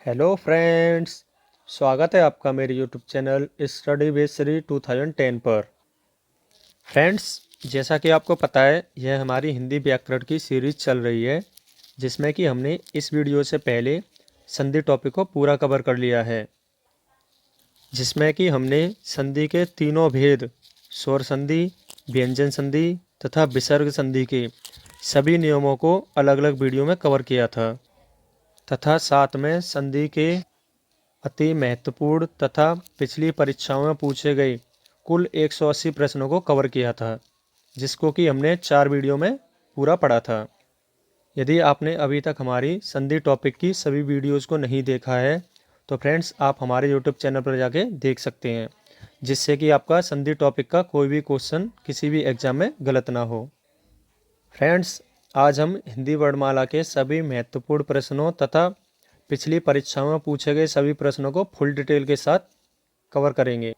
Hello friends, स्वागत है आपका मेरे YouTube channel study base series 2010 पर। फ्रेंड्स, जैसा कि आपको पता है, यह हमारी हिंदी व्याकरण की सीरीज चल रही है, जिसमें कि हमने इस वीडियो से पहले संधि टॉपिक को पूरा कवर कर लिया है, जिसमें कि हमने संधि के तीनों भेद स्वर संधि, व्यंजन संधि तथा विसर्ग संधि के सभी नियमों को अलग अलग वीडियो में कवर किया था तथा साथ में संधि के अति महत्वपूर्ण तथा पिछली परीक्षाओं में पूछे गए कुल 180 प्रश्नों को कवर किया था, जिसको कि हमने 4 वीडियो में पूरा पढ़ा था। यदि आपने अभी तक हमारी संधि टॉपिक की सभी वीडियोस को नहीं देखा है, तो फ्रेंड्स आप हमारे यूट्यूब चैनल पर जाके देख सकते हैं, जिससे कि आपका संधि टॉपिक का कोई भी क्वेश्चन किसी भी एग्जाम में गलत ना हो। फ्रेंड्स, आज हम हिंदी वर्णमाला के सभी महत्वपूर्ण प्रश्नों तथा पिछली परीक्षाओं में पूछे गए सभी प्रश्नों को फुल डिटेल के साथ कवर करेंगे,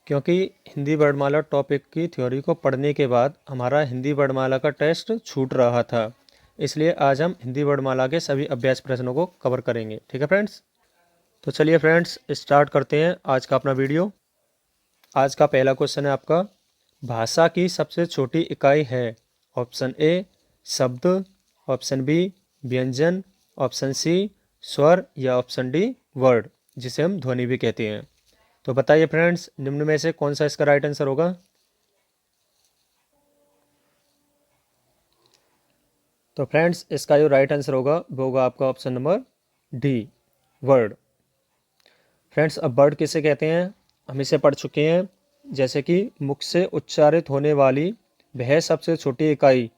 क्योंकि हिंदी वर्णमाला टॉपिक की थ्योरी को पढ़ने के बाद हमारा हिंदी वर्णमाला का टेस्ट छूट रहा था। इसलिए आज हम हिंदी वर्णमाला के सभी अभ्यास प्रश्नों को कवर करेंगे। ठीक है फ्रेंड्स, तो चलिए फ्रेंड्स स्टार्ट करते हैं आज का अपना वीडियो। आज का पहला क्वेश्चन है आपका, भाषा की सबसे छोटी इकाई है? ऑप्शन ए शब्द, ऑप्शन बी व्यंजन, ऑप्शन सी स्वर या ऑप्शन डी वर्ड, जिसे हम ध्वनि भी कहते हैं। तो बताइए फ्रेंड्स, निम्न में से कौन सा इसका राइट आंसर होगा? तो फ्रेंड्स, इसका जो राइट आंसर होगा वो होगा आपका option number D, word. Friends, अब वर्ड किसे कहते हैं हम इसे पढ़ चुके हैं, जैसे कि मुख से उच्चारित होने वाली वह सबसे छोटी इकाई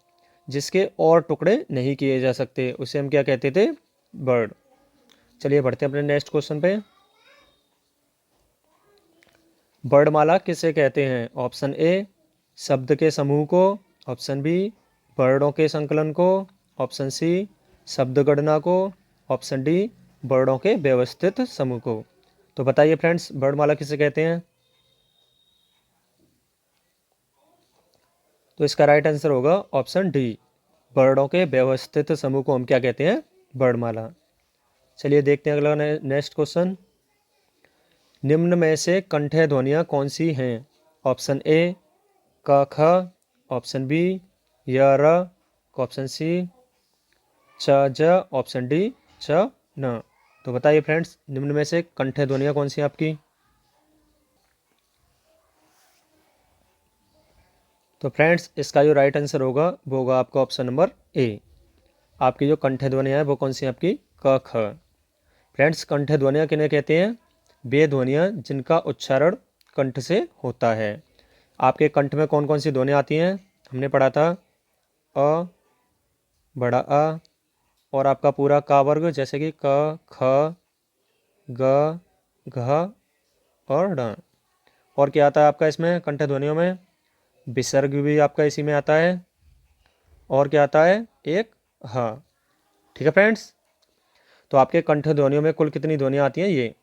जिसके और टुकड़े नहीं किए जा सकते, उसे हम क्या कहते थे? वर्ड। चलिए बढ़ते हैं अपने नेक्स्ट क्वेश्चन पे। वर्णमाला किसे कहते हैं? ऑप्शन ए शब्द के समूह को, ऑप्शन बी वर्णों के संकलन को, ऑप्शन सी शब्द गणना को, ऑप्शन डी वर्णों के व्यवस्थित समूह को। तो बताइए फ्रेंड्स, वर्णमाला किसे कहते हैं? तो इसका राइट आंसर होगा ऑप्शन डी, वर्णों के व्यवस्थित समूह को हम क्या कहते हैं? वर्णमाला। चलिए देखते हैं अगला नेक्स्ट क्वेश्चन। निम्न में से कंठ्य ध्वनियाँ कौन सी हैं? ऑप्शन ए क ख, ऑप्शन बी य र, ऑप्शन सी च ज, ऑप्शन डी च न। तो बताइए फ्रेंड्स, निम्न में से कंठ्य ध्वनियाँ कौन सी हैं आपकी? तो फ्रेंड्स, इसका जो राइट आंसर होगा वो होगा आपका ऑप्शन नंबर ए। आपकी जो कंठ्य ध्वनियाँ हैं वो कौन सी हैं आपकी? क ख। फ्रेंड्स, कंठ्य ध्वनियाँ किन्हें कहते हैं? वे ध्वनियाँ जिनका उच्चारण कंठ से होता है। आपके कंठ में कौन कौन सी ध्वनियाँ आती हैं? हमने पढ़ा था अ, बड़ा अ, और आपका पूरा का वर्ग, जैसे कि क ख ग घ और ढ। और क्या आता है आपका इसमें कंठ ध्वनियों में? विसर्ग भी आपका इसी में आता है। और क्या आता है? एक ह। ठीक है फ्रेंड्स, तो आपके कंठ ध्वनियों में कुल कितनी ध्वनियाँ आती हैं ये?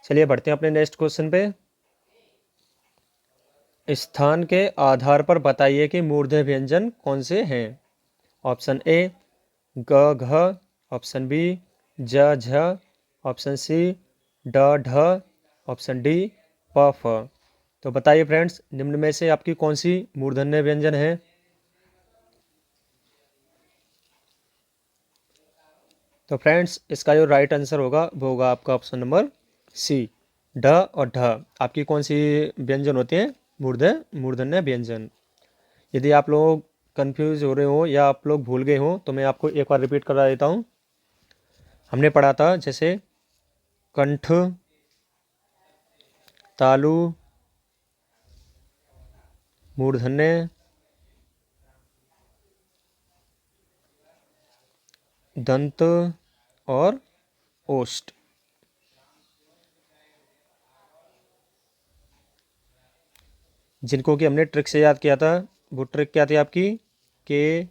चलिए बढ़ते हैं अपने नेक्स्ट क्वेश्चन पे। स्थान के आधार पर बताइए कि मूर्धन्य व्यंजन कौन से हैं? ऑप्शन ए ग घ, ऑप्शन बी ज झ, ऑप्शन सी ड ढ, ऑप्शन डी प फ। तो बताइए फ्रेंड्स, निम्न में से आपकी कौन सी मूर्धन्य व्यंजन है? तो फ्रेंड्स, इसका जो राइट आंसर होगा वो होगा आपका ऑप्शन नंबर सी, ढ और ढ। आपकी कौन सी व्यंजन होते हैं? मूर्धन्य व्यंजन। यदि आप लोग कंफ्यूज हो रहे हो या आप लोग भूल गए हो, तो मैं आपको एक बार रिपीट करा देता हूँ। हमने पढ़ा था जैसे कंठ, तालु, मूर्धन्य, दंत और ओष्ठ। जिनको कि हमने ट्रिक से याद किया था। वो ट्रिक क्या थी आपकी? के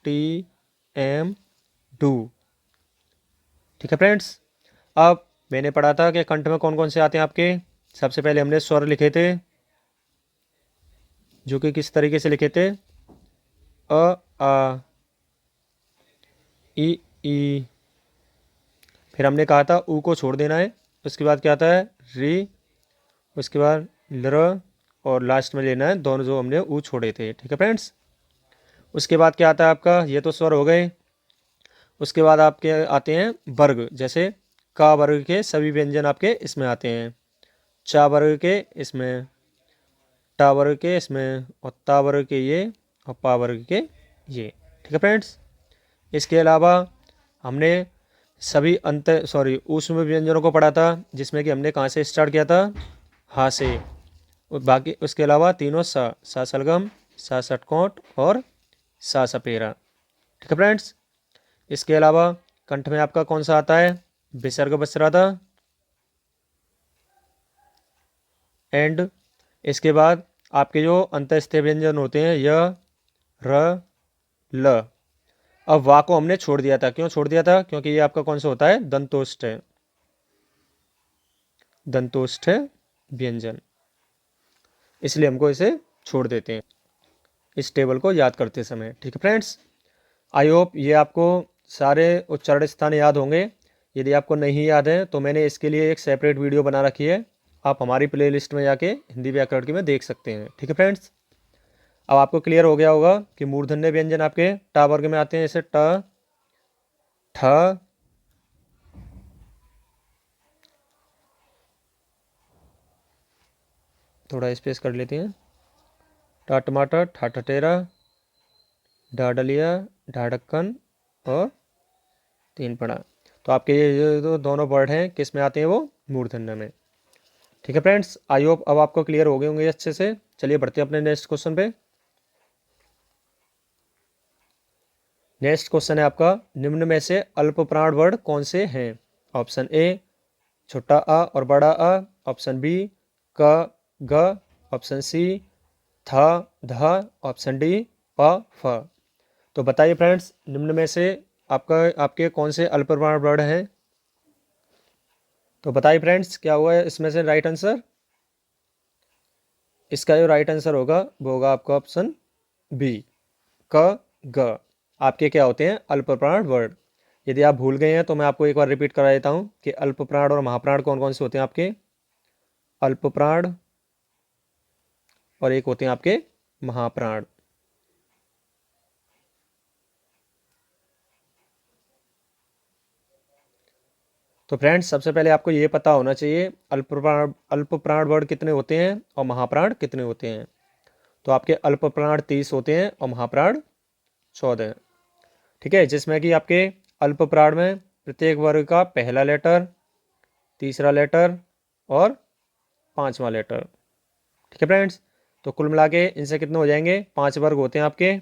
टी एम डू। ठीक है फ्रेंड्स, अब मैंने पढ़ा था कि कंठ में कौन कौन से आते हैं आपके। सबसे पहले हमने स्वर लिखे थे, जो कि किस तरीके से लिखे थे? अ आ, ई ई, फिर हमने कहा था ऊ को छोड़ देना है, उसके बाद क्या आता है री, उसके बाद लर, और लास्ट में लेना है दोनों जो हमने ऊ छोड़े थे। ठीक है फ्रेंड्स। उसके बाद क्या आता है आपका, ये तो स्वर हो गए। उसके बाद आपके आते हैं वर्ग, जैसे का वर्ग के सभी व्यंजन आपके इसमें आते हैं, चा वर्ग के इसमें, टा वर्ग के इसमें, और ता वर्ग के ये, और पा वर्ग के ये। ठीक है फ्रेंड्स। इसके अलावा हमने सभी ऊष्म व्यंजनों को पढ़ा था, जिसमें कि हमने कहाँ से स्टार्ट किया था, हा से। और बाकी उसके अलावा तीनों सा सलगम, सा षटकोट और सा सपेरा। ठीक है फ्रेंड्स। इसके अलावा कंठ में आपका कौन सा आता है, विसर्ग बसरादा। एंड इसके बाद आपके जो अंतःस्थीय व्यंजन होते हैं य, र, ल। अब वा को हमने छोड़ दिया था, क्यों छोड़ दिया था, क्योंकि ये आपका कौन सा होता है, दंतोष्ठ है, दंतोष्ठ व्यंजन, इसलिए हमको इसे छोड़ देते हैं इस टेबल को याद करते समय। ठीक है फ्रेंड्स। आई होप ये आपको सारे उच्चारण स्थान याद होंगे। यदि आपको नहीं याद है तो मैंने इसके लिए एक सेपरेट वीडियो बना रखी है, आप हमारी प्लेलिस्ट में जाके हिंदी व्याकरण की में देख सकते हैं। ठीक है फ्रेंड्स। अब आपको क्लियर हो गया होगा कि मूर्धन्य व्यंजन आपके टा वर्ग में आते हैं, जैसे ट, ठ, थोड़ा स्पेस कर लेते हैं, टा टमाटर, ठा ठटेरा, ढा डलिया, ढा ढक्कन और तीन पड़ा। तो आपके ये जो दोनों वर्ड हैं किस में आते हैं, वो मूर्धन्य में। ठीक है फ्रेंड्स। आई होप अब आपको क्लियर हो गए होंगे अच्छे से। चलिए बढ़ते हैं अपने नेक्स्ट क्वेश्चन पे। नेक्स्ट क्वेश्चन है आपका, निम्न में से अल्प प्राण वर्ड कौन से हैं। ऑप्शन ए छोटा आ और बड़ा आ, ऑप्शन बी क, ग, ऑप्शन सी था, ध, ऑप्शन डी प, फ। तो बताइए फ्रेंड्स, निम्न में से आपके कौन से अल्प प्राण वर्ड हैं। तो बताइए फ्रेंड्स क्या हुआ है इसमें से राइट आंसर। इसका जो राइट आंसर होगा वो होगा आपका ऑप्शन बी, क, ग। आपके क्या होते हैं, अल्प प्राण वर्ड। यदि आप भूल गए हैं तो मैं आपको एक बार रिपीट करा देता हूँ कि अल्प प्राण और महाप्राण कौन कौन से होते हैं आपके। अल्प प्राण और एक होते हैं आपके महाप्राण। तो फ्रेंड्स सबसे पहले आपको ये पता होना चाहिए अल्प प्राण वर्ड कितने होते हैं और महाप्राण कितने होते हैं। तो आपके अल्प प्राण 30 होते हैं और महाप्राण 14। ठीक है, जिसमें कि आपके अल्प प्राण में प्रत्येक वर्ग का पहला लेटर, तीसरा लेटर और पांचवा लेटर। ठीक है फ्रेंड्स। तो कुल मिला के इनसे कितने हो जाएंगे, 5 वर्ग होते हैं आपके,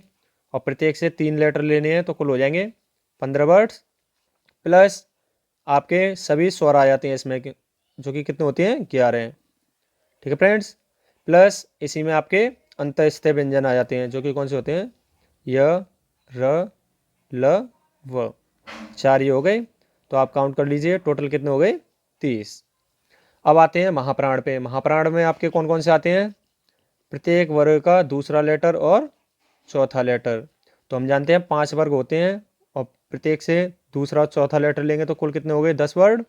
और प्रत्येक से 3 लेटर लेने हैं, तो कुल हो जाएंगे 15 वर्ड्स। प्लस आपके सभी स्वर आ जाते हैं इसमें जो कि कितने होते हैं, 11 हैं। ठीक है फ्रेंड्स। प्लस इसी में आपके अंतःस्थीय व्यंजन आ जाते हैं, जो कि कौन से होते हैं, य, र, ल, व। 4 ये हो गए। तो आप काउंट कर लीजिए टोटल कितने हो गए, 30। अब आते हैं महाप्राण पे। महाप्राण में आपके कौन कौन से आते हैं, प्रत्येक वर्ग का दूसरा लेटर और चौथा लेटर। तो हम जानते हैं 5 वर्ग होते हैं, और प्रत्येक से दूसरा और चौथा लेटर लेंगे तो कुल कितने हो गए, 10 वर्ड।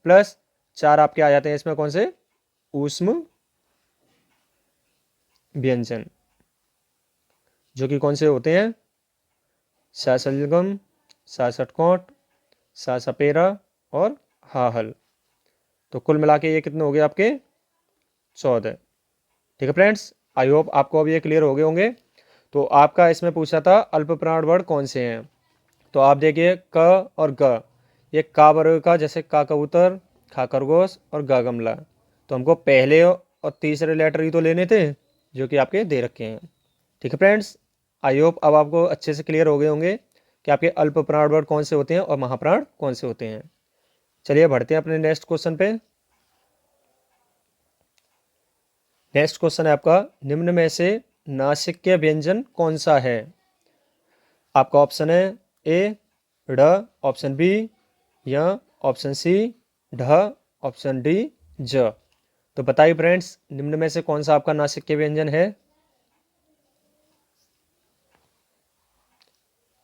प्लस 4 आपके आ जाते हैं इसमें कौन से, ऊष्म व्यंजन, जो कि कौन से होते हैं, सा सलगम, सा षटकोट, सा सपेरा और हा हल। तो कुल मिला के ये कितने हो गए आपके, 14। ठीक है फ्रेंड्स। आई होप आपको अब ये क्लियर हो गए होंगे। तो आपका इसमें पूछा था अल्प प्राण वर्ड कौन से हैं। तो आप देखिए क और ग, ये का वर्ग का, जैसे का कबूतर, खा खरगोश और गा गमला। तो हमको पहले और तीसरे लेटर ही तो लेने थे, जो कि आपके दे रखे हैं। ठीक है फ्रेंड्स। आई होप अब आपको अच्छे से क्लियर हो गए होंगे कि आपके अल्प प्राण वर्ड कौन से होते हैं और महाप्राण कौन से होते हैं। चलिए बढ़ते हैं अपने नेक्स्ट क्वेश्चन पे। नेक्स्ट क्वेश्चन है आपका, निम्न में से नासिक्य व्यंजन कौन सा है। आपका ऑप्शन है ए ड, ऑप्शन बी य, ऑप्शन सी ढ, ऑप्शन डी ज। तो बताइए फ्रेंड्स, निम्न में से कौन सा आपका नासिक्य व्यंजन है।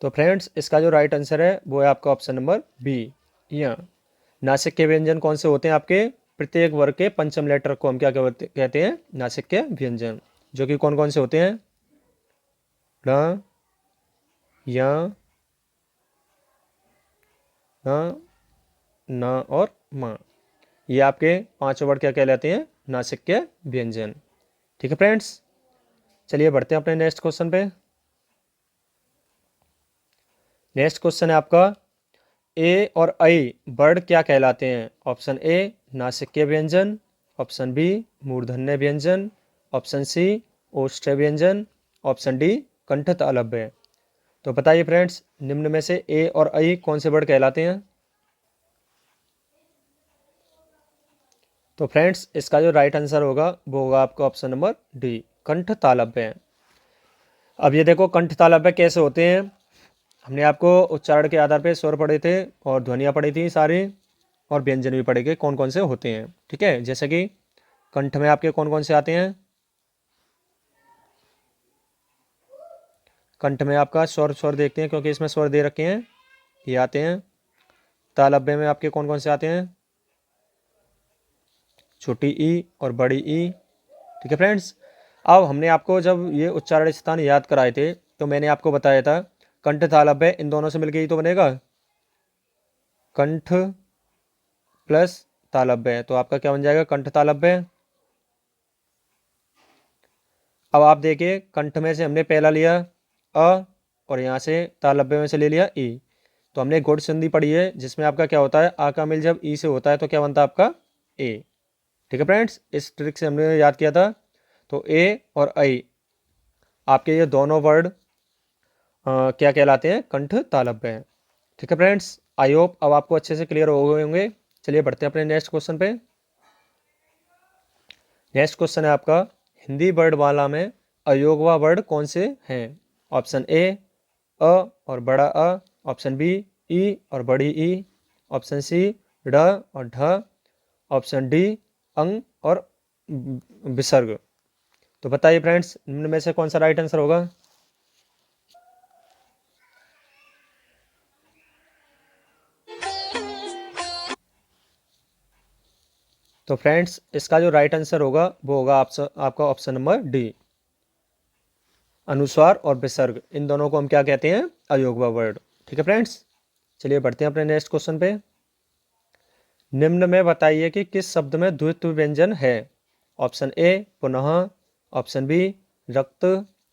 तो फ्रेंड्स इसका जो राइट आंसर है वो है आपका ऑप्शन नंबर बी य। नासिक के व्यंजन कौन से होते हैं आपके? प्रत्येक वर्ग के पंचम लेटर को हम क्या कहते हैं? नासिक के व्यंजन, जो कि कौन कौन से होते हैं? ण, य, न, न और म। ये आपके पांचों वर्ड क्या कहलाते हैं? नासिक के व्यंजन। ठीक है फ्रेंड्स, चलिए बढ़ते हैं अपने नेक्स्ट क्वेश्चन पे। नेक्स्ट क्वेश्चन है आपका, ए और ऐ वर्ड क्या कहलाते हैं? ऑप्शन ए नासिक के व्यंजन, ऑप्शन बी मूर्धन्य व्यंजन, ऑप्शन सी ओष्ठ्य व्यंजन, ऑप्शन डी कंठ तालव्य। तो बताइए फ्रेंड्स, निम्न में से ए और ऐ कौन से वर्ड कहलाते हैं? तो फ्रेंड्स, इसका जो राइट आंसर होगा वो होगा आपका ऑप्शन नंबर डी, कंठ तालव्य। अब ये देखो कंठ तालव्य कैसे होते हैं। हमने आपको उच्चारण के आधार पर स्वर पढ़े थे और ध्वनियाँ पढ़ी थी सारी, और व्यंजन भी पढ़े गए कौन कौन से होते हैं। ठीक है, जैसे कि कंठ में आपके कौन कौन से आते हैं? कंठ में आपका स्वर स्वर देखते हैं क्योंकि इसमें स्वर दे रखे हैं, ये आते हैं। तालव्य में आपके कौन कौन से आते हैं? छोटी ई और बड़ी ई। ठीक है फ्रेंड्स, अब हमने आपको जब ये उच्चारण स्थान याद कराए थे तो मैंने आपको बताया था कंठ तालव्य इन दोनों से मिलकर ही तो बनेगा, कंठ प्लस तालव्य, तो आपका क्या बन जाएगा? कंठ तालव्य। अब आप देखिए, कंठ में से हमने पहला लिया अ, और यहाँ से तालव्य में से ले लिया ई, तो हमने गुण संधि पढ़ी है जिसमें आपका क्या होता है? आ का मिल जब ई से होता है तो क्या बनता है आपका? ए। ठीक है फ्रेंड्स, इस ट्रिक से हमने याद किया था। तो ए और ऐ आपके ये दोनों वर्ड क्या कहलाते हैं? कंठ तालव्य हैं। ठीक है फ्रेंड्स, आई होप अब आपको अच्छे से क्लियर हो गए होंगे। चलिए बढ़ते हैं अपने नेक्स्ट क्वेश्चन पे। नेक्स्ट क्वेश्चन है आपका, हिंदी वर्णमाला में अयोगवा वर्ड कौन से हैं? ऑप्शन ए अ और बड़ा अ, ऑप्शन बी ई और बड़ी ई, ऑप्शन सी ड और ढ, ऑप्शन डी अंग और विसर्ग। तो बताइए फ्रेंड्स, निम्न में से कौन सा राइट आंसर होगा? तो फ्रेंड्स, इसका जो राइट आंसर होगा वो होगा आपका ऑप्शन नंबर डी, अनुस्वार और विसर्ग इन दोनों को हम क्या कहते हैं? अयोगवा वर्ड। ठीक है फ्रेंड्स, चलिए बढ़ते हैं अपने नेक्स्ट क्वेश्चन पे। निम्न में बताइए कि किस शब्द में द्वित्व व्यंजन है? ऑप्शन ए पुनः, ऑप्शन बी रक्त,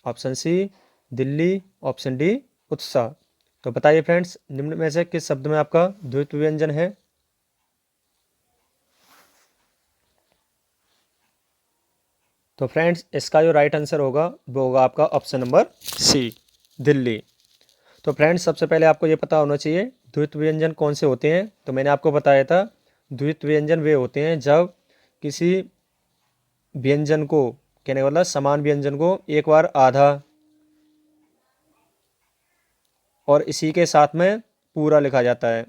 option C Delhi, option D उत्साह। तो बताइए फ्रेंड्स, निम्न में से किस शब्द में आपका द्वित्व व्यंजन है? तो फ्रेंड्स, इसका जो राइट आंसर होगा वो होगा आपका ऑप्शन नंबर सी, दिल्ली। तो फ्रेंड्स, सबसे पहले आपको ये पता होना चाहिए द्वित्व व्यंजन कौन से होते हैं। तो मैंने आपको बताया था द्वित्व व्यंजन वे होते हैं जब किसी व्यंजन को, कहने का मतलब समान व्यंजन को एक बार आधा और इसी के साथ में पूरा लिखा जाता है।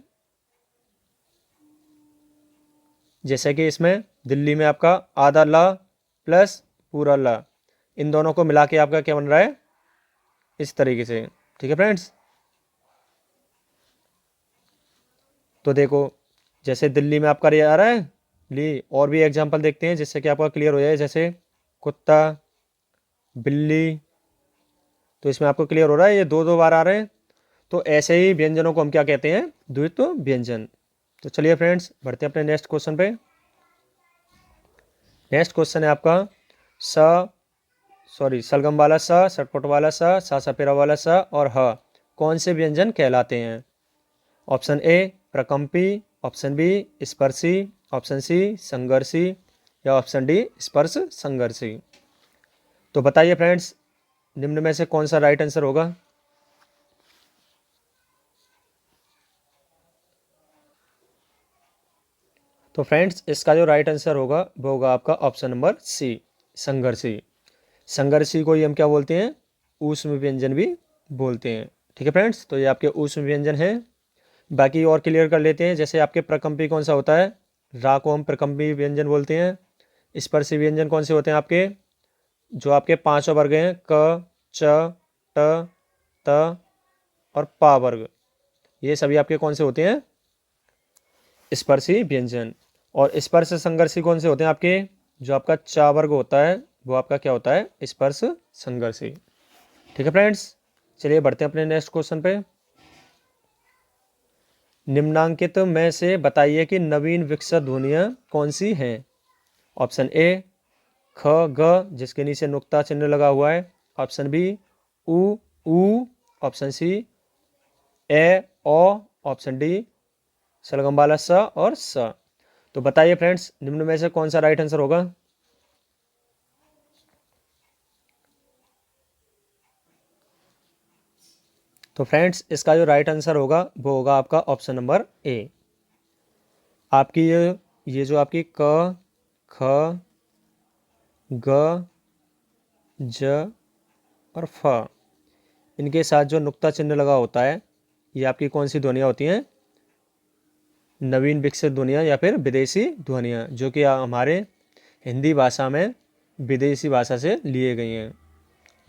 जैसे कि इसमें दिल्ली में आपका आधा ला प्लस पूरा ला, इन दोनों को मिला के आपका क्या बन रहा है? इस तरीके से। ठीक है फ्रेंड्स, तो देखो जैसे दिल्ली में आपका ये आ रहा है ली, और भी एग्जांपल देखते हैं जिससे कि आपका क्लियर हो जाए। जैसे कुत्ता, बिल्ली, तो इसमें आपको क्लियर हो रहा है ये दो दो बार आ रहे हैं। तो ऐसे ही व्यंजनों को हम क्या कहते हैं? द्वित्व व्यंजन। तो चलिए फ्रेंड्स, बढ़ते हैं अपने नेक्स्ट क्वेश्चन पे। नेक्स्ट क्वेश्चन है आपका सलगम वाला स, सटपट वाला स, सा सपेरा वाला स और ह कौन से व्यंजन कहलाते हैं? ऑप्शन ए प्रकंपी, ऑप्शन बी स्पर्शी, ऑप्शन सी संघर्षी या ऑप्शन डी स्पर्श संघर्षी। तो बताइए फ्रेंड्स, निम्न में से कौन सा राइट आंसर होगा? तो फ्रेंड्स, इसका जो राइट आंसर होगा वो होगा आपका ऑप्शन नंबर सी, संघर्षी। संघर्षी को ही हम क्या बोलते हैं? ऊष्म व्यंजन भी बोलते हैं। ठीक है फ्रेंड्स, तो ये आपके ऊष्म व्यंजन है। बाकी और क्लियर कर लेते हैं। जैसे आपके प्रकंपी कौन सा होता है? रा को हम प्रकंपी व्यंजन बोलते हैं। स्पर्शी व्यंजन कौन से होते हैं आपके? जो आपके पांचों वर्ग हैं, क च ट त और पा वर्ग, ये सभी आपके कौन से होते हैं? स्पर्शी व्यंजन। और स्पर्श संघर्षी कौन से होते हैं आपके? जो आपका चा वर्ग होता है वो आपका क्या होता है? स्पर्श संघर्षी। ठीक है फ्रेंड्स, चलिए बढ़ते हैं अपने नेक्स्ट क्वेश्चन पे। निम्नांकित में से बताइए कि नवीन विकसित ध्वनियाँ कौन सी हैं? ऑप्शन ए ख ग जिसके नीचे नुक्ता चिन्ह लगा हुआ है। ऑप्शन बी उ ऊ। ऑप्शन सी ए ओ। ऑप्शन डी सलगम वाला स और स। तो बताइए फ्रेंड्स, निम्न में से कौन सा राइट आंसर होगा? तो फ्रेंड्स, इसका जो राइट आंसर होगा वो होगा आपका ऑप्शन नंबर ए। आपकी ये जो आपकी क ख ग ज और फ, इनके साथ जो नुक्ता चिन्ह लगा होता है, ये आपकी कौन सी ध्वनियाँ होती हैं? नवीन विकसित ध्वनियाँ या फिर विदेशी ध्वनियाँ, जो कि हमारे हिंदी भाषा में विदेशी भाषा से लिए गई हैं।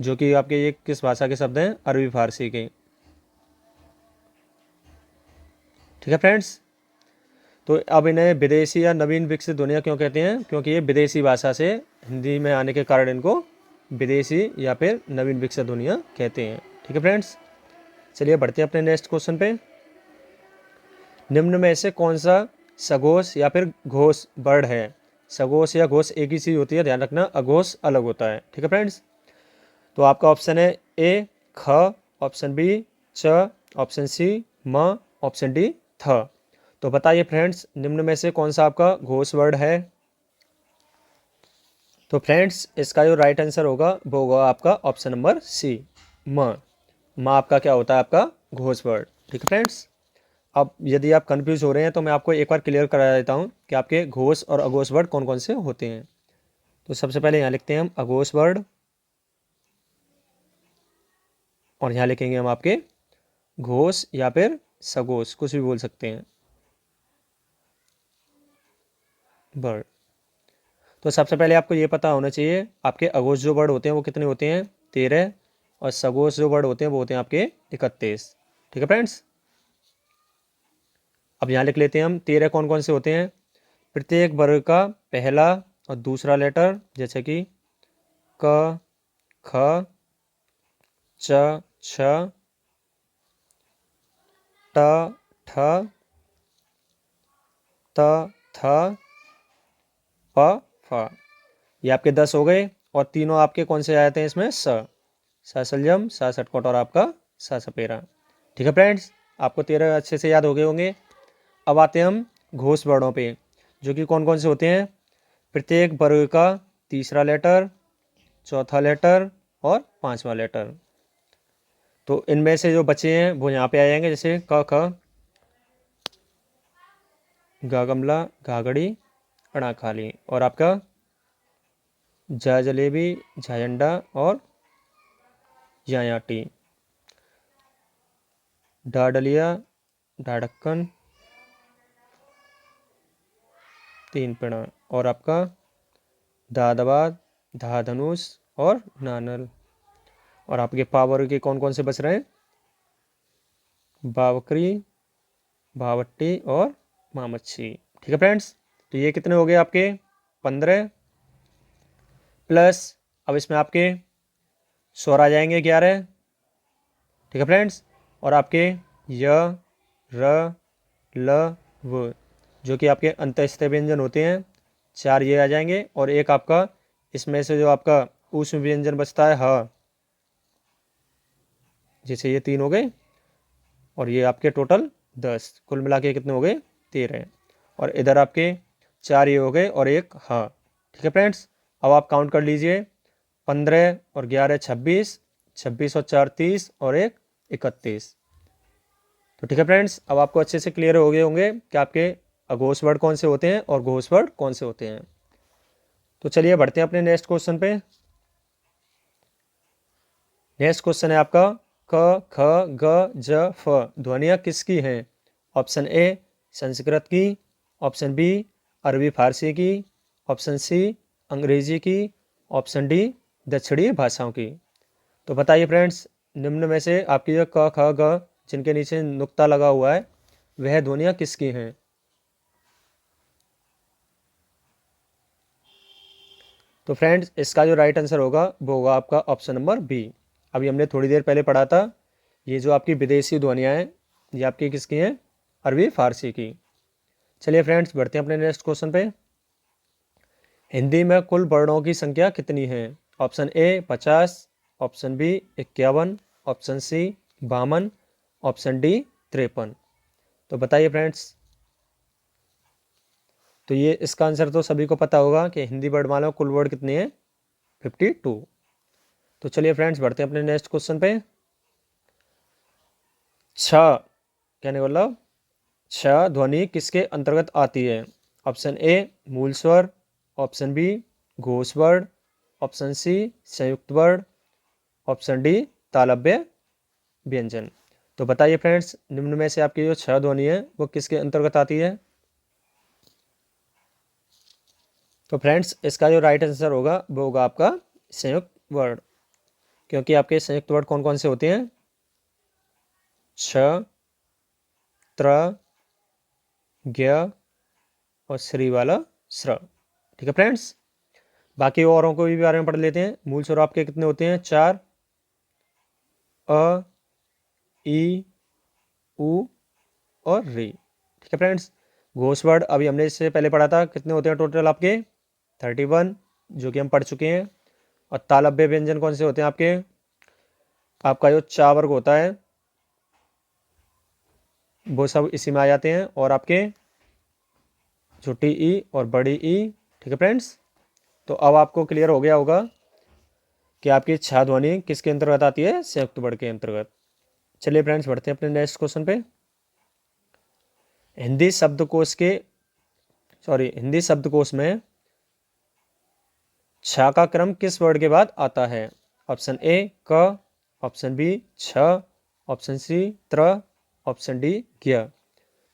जो कि आपके ये किस भाषा के शब्द हैं? अरबी फारसी के। ठीक है फ्रेंड्स, तो अब इन्हें विदेशी या नवीन विकसित ध्वनियाँ क्यों कहते हैं? क्योंकि ये विदेशी भाषा से हिंदी में आने के कारण इनको विदेशी या फिर नवीन विकसित ध्वनियाँ कहते हैं। ठीक है फ्रेंड्स, चलिए बढ़ते हैं अपने नेक्स्ट क्वेश्चन पे। निम्न में से कौन सा सघोष या फिर घोष वर्ड है? सघोष या घोष एक ही चीज़ होती है, ध्यान रखना, अघोष अलग होता है। ठीक है फ्रेंड्स, तो आपका ऑप्शन है ए ख, ऑप्शन बी च, ऑप्शन सी म, ऑप्शन डी थ। तो बताइए फ्रेंड्स, निम्न में से कौन सा आपका घोष वर्ड है? तो फ्रेंड्स, इसका जो राइट आंसर होगा वो होगा आपका ऑप्शन नंबर सी म। म आपका क्या होता है? आपका घोष वर्ड। ठीक है फ्रेंड्स, अब यदि आप कंफ्यूज हो रहे हैं तो मैं आपको एक बार क्लियर करा देता हूँ कि आपके घोष और अघोष वर्ड कौन कौन से होते हैं। तो सबसे पहले यहाँ लिखते हैं हम अघोष वर्ड, और यहाँ लिखेंगे हम आपके घोष या फिर सघोष, कुछ भी बोल सकते हैं, वर्ड। तो सबसे पहले आपको ये पता होना चाहिए आपके अघोष जो वर्ड होते हैं वो कितने होते हैं? 13। और सघोष जो वर्ड होते हैं वो होते हैं आपके 31। ठीक है फ्रेंड्स, अब यहाँ लिख लेते हैं हम 13 कौन कौन से होते हैं। प्रत्येक वर्ग का पहला और दूसरा लेटर, जैसे कि क ख च छ ट ठ त थ प फ, ये आपके 10 हो गए। और तीनों आपके कौन से आते हैं इसमें? स सलजम, सा सटकोट और आपका सा सपेरा। ठीक है फ्रेंड्स, आपको 13 अच्छे से याद हो गए होंगे। अब आते हैं हम घोष वर्णों पे, जो कि कौन कौन से होते हैं। प्रत्येक वर्ग का तीसरा लेटर, चौथा लेटर और पांचवा लेटर। तो इनमें से जो बचे हैं वो यहाँ पे आ जाएंगे, जैसे क ख, गा गमला, घाघड़ी, अड़ा खाली, और आपका जा जलेबी, झायंडा और यायाटी, डा डलिया, ढाढक्कन, तीन पिणा, और आपका दादबाद, धा धनुष और नानल। और आपके पावर के कौन कौन से बच रहे हैं? बावकरी, भावट्टी और मामच्छी। ठीक है फ्रेंड्स, तो ये कितने हो गए आपके? 15 प्लस, अब इसमें आपके स्वर आ जाएंगे 11। ठीक है फ्रेंड्स, और आपके य र ल व, जो कि आपके अंतःस्थ व्यंजन होते हैं, 4 ये आ जाएंगे। और एक आपका इसमें से जो आपका ऊष्म व्यंजन बचता है ह, जैसे ये 3 हो गए। और ये आपके टोटल 10, कुल मिला के कितने हो गए? 13। और इधर आपके 4 ये हो गए और एक हाँ। ठीक है फ्रेंड्स, अब आप काउंट कर लीजिए। 15 और 11 26, 26 और 4 30 और एक 31। तो ठीक है फ्रेंड्स, अब आपको अच्छे से क्लियर हो गए होंगे कि आपके अघोष वर्ड कौन से होते हैं और घोष वर्ड कौन से होते हैं। तो चलिए बढ़ते हैं अपने नेक्स्ट क्वेश्चन पे। नेक्स्ट क्वेश्चन है आपका क ख ग ज फ ध्वनियाँ किसकी हैं? ऑप्शन ए संस्कृत की, ऑप्शन बी अरबी फारसी की, ऑप्शन सी अंग्रेजी की, ऑप्शन डी दक्षिणी भाषाओं की। तो बताइए फ्रेंड्स, निम्न में से आपकी जो क ख ग जिनके नीचे नुक्ता लगा हुआ है वह ध्वनियाँ किसकी हैं? तो फ्रेंड्स इसका जो राइट आंसर होगा वो होगा आपका ऑप्शन नंबर बी। अभी हमने थोड़ी देर पहले पढ़ा था, ये जो आपकी विदेशी ध्वनियाँ हैं ये आपकी किसकी हैं, अरबी फारसी की। चलिए फ्रेंड्स बढ़ते हैं अपने नेक्स्ट क्वेश्चन पे। हिंदी में कुल वर्णों की संख्या कितनी है? Option A 50, option B 51, option C 52, option D 53। तो बताइए फ्रेंड्स। तो ये इसका आंसर तो सभी को पता होगा कि हिंदी वर्णमाला में कुल वर्ड कितने हैं, 52। तो चलिए फ्रेंड्स बढ़ते हैं अपने नेक्स्ट क्वेश्चन पे। छ कहने का मतलब छ ध्वनि किसके अंतर्गत आती है? ऑप्शन ए मूल स्वर, ऑप्शन बी घोष वर्ण, ऑप्शन सी संयुक्त वर्ण, ऑप्शन डी तालव्य व्यंजन। तो बताइए फ्रेंड्स निम्न में से आपकी जो छ ध्वनि है वो किसके अंतर्गत आती है? तो फ्रेंड्स इसका जो राइट आंसर होगा वो होगा आपका संयुक्त वर्ण, क्योंकि आपके संयुक्त वर्ण कौन कौन से होते हैं? छ, त्र, ज्ञ और श्री वाला श्र। ठीक है फ्रेंड्स, बाकी औरों को भी बारे में पढ़ लेते हैं। मूल स्वर आपके कितने होते हैं? 4, अ, ई, उ और री। ठीक है फ्रेंड्स, घोष वर्ण अभी हमने इससे पहले पढ़ा था, कितने होते हैं टोटल आपके? 31, जो कि हम पढ़ चुके हैं। और तालव्य व्यंजन कौन से होते हैं आपके? आपका जो चा वर्ग होता है वो सब इसी में आ जाते हैं, और आपके छोटी ई और बड़ी ई। ठीक है फ्रेंड्स, तो अब आपको क्लियर हो गया होगा कि आपकी छा ध्वनि किसके अंतर्गत आती है? संयुक्त वर्ण के अंतर्गत। चलिए फ्रेंड्स बढ़ते हैं अपने नेक्स्ट क्वेश्चन पे। हिंदी शब्दकोश में छा का क्रम किस वर्ण के बाद आता है? ऑप्शन ए क, ऑप्शन बी छ, ऑप्शन सी त्र, ऑप्शन डी ज्ञ।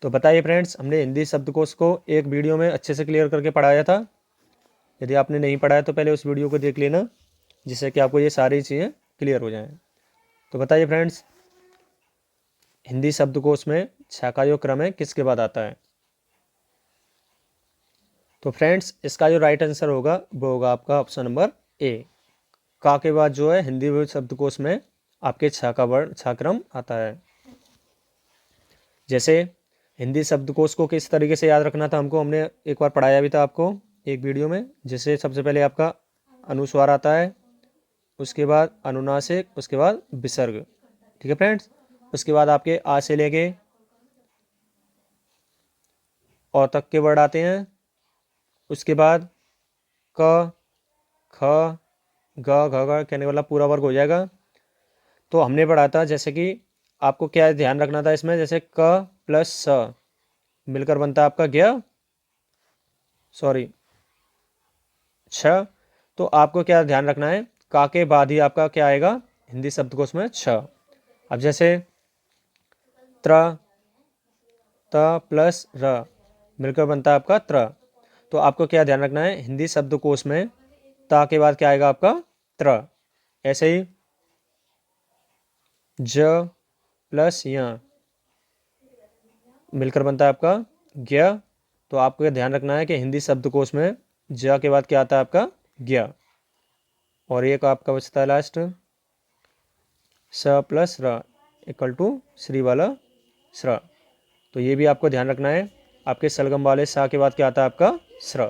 तो बताइए फ्रेंड्स, हमने हिंदी शब्दकोश को एक वीडियो में अच्छे से क्लियर करके पढ़ाया था। यदि आपने नहीं पढ़ा है तो पहले उस वीडियो को देख लेना, जिससे कि आपको ये सारी चीज़ें क्लियर हो जाएं। तो बताइए फ्रेंड्स, हिंदी शब्दकोश में छा का जो क्रम है किसके बाद आता है? तो फ्रेंड्स इसका जो राइट आंसर होगा वो होगा आपका ऑप्शन नंबर ए। का के बाद जो है हिंदी शब्दकोश में आपके छा का वर्ण छा क्रम आता है। जैसे हिंदी शब्दकोश को किस तरीके से याद रखना था हमको, हमने एक बार पढ़ाया भी था आपको एक वीडियो में। जैसे सबसे पहले आपका अनुस्वार आता है, उसके बाद अनुनासिक, उसके बाद विसर्ग। ठीक है फ्रेंड्स, उसके बाद आपके आ से लेके औ तक के वर्ड आते हैं। उसके बाद क, ख, ग, घ, घ कहने वाला पूरा वर्ग हो जाएगा। तो हमने पढ़ा था जैसे कि आपको क्या ध्यान रखना था इसमें, जैसे क प्लस स मिलकर बनता है आपका ज्ञ, सॉरी छ। तो आपको क्या ध्यान रखना है, का के बाद ही आपका क्या आएगा हिंदी शब्दकोश में? छ। अब जैसे त्र, त प्लस र मिलकर बनता है आपका त्र। तो आपको क्या ध्यान रखना है, हिंदी शब्दकोश में ता के बाद क्या आएगा आपका? त्र। ऐसे ही ज प्लस य मिलकर बनता है आपका ज्ञ। तो आपको ध्यान रखना है कि हिंदी शब्दकोश में ज के बाद क्या आता है आपका? ज्ञ। और एक आपका बचता है लास्ट स प्लस र इक्वल टू श्री वाला श्र। तो ये भी आपको ध्यान रखना है, आपके सलगम वाले सा के बाद क्या आता है आपका? श्र।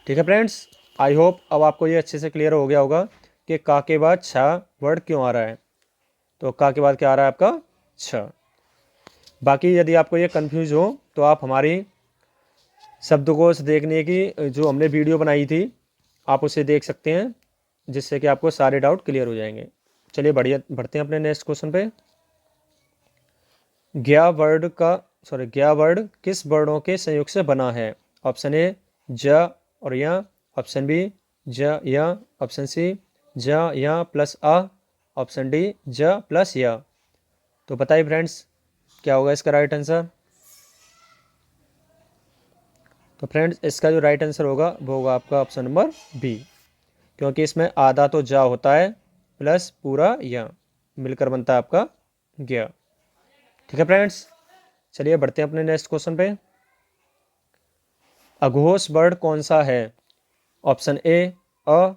ठीक है फ्रेंड्स, आई होप अब आपको ये अच्छे से क्लियर हो गया होगा कि का के बाद छा वर्ड क्यों आ रहा है। तो का के बाद क्या आ रहा है आपका? छ। बाकी यदि आपको ये कंफ्यूज हो तो आप हमारी शब्दकोश देखने की जो हमने वीडियो बनाई थी आप उसे देख सकते हैं, जिससे कि आपको सारे डाउट क्लियर हो जाएंगे। चलिए बढ़ते हैं अपने नेक्स्ट क्वेश्चन पे। ज्ञ वर्ड किस वर्णों के संयोग से बना है? ऑप्शन ए ज और य, ऑप्शन बी ज य, ऑप्शन सी ज य प्लस अ, ऑप्शन डी ज प्लस य। तो बताइए फ्रेंड्स क्या होगा इसका राइट आंसर। तो फ्रेंड्स इसका जो राइट आंसर होगा वो होगा आपका ऑप्शन नंबर बी, क्योंकि इसमें आधा तो जा होता है प्लस पूरा य मिलकर बनता है आपका ज्ञ। ठीक है फ्रेंड्स, चलिए बढ़ते हैं अपने नेक्स्ट क्वेश्चन पे। अघोष वर्ण कौन सा है? ऑप्शन ए अ,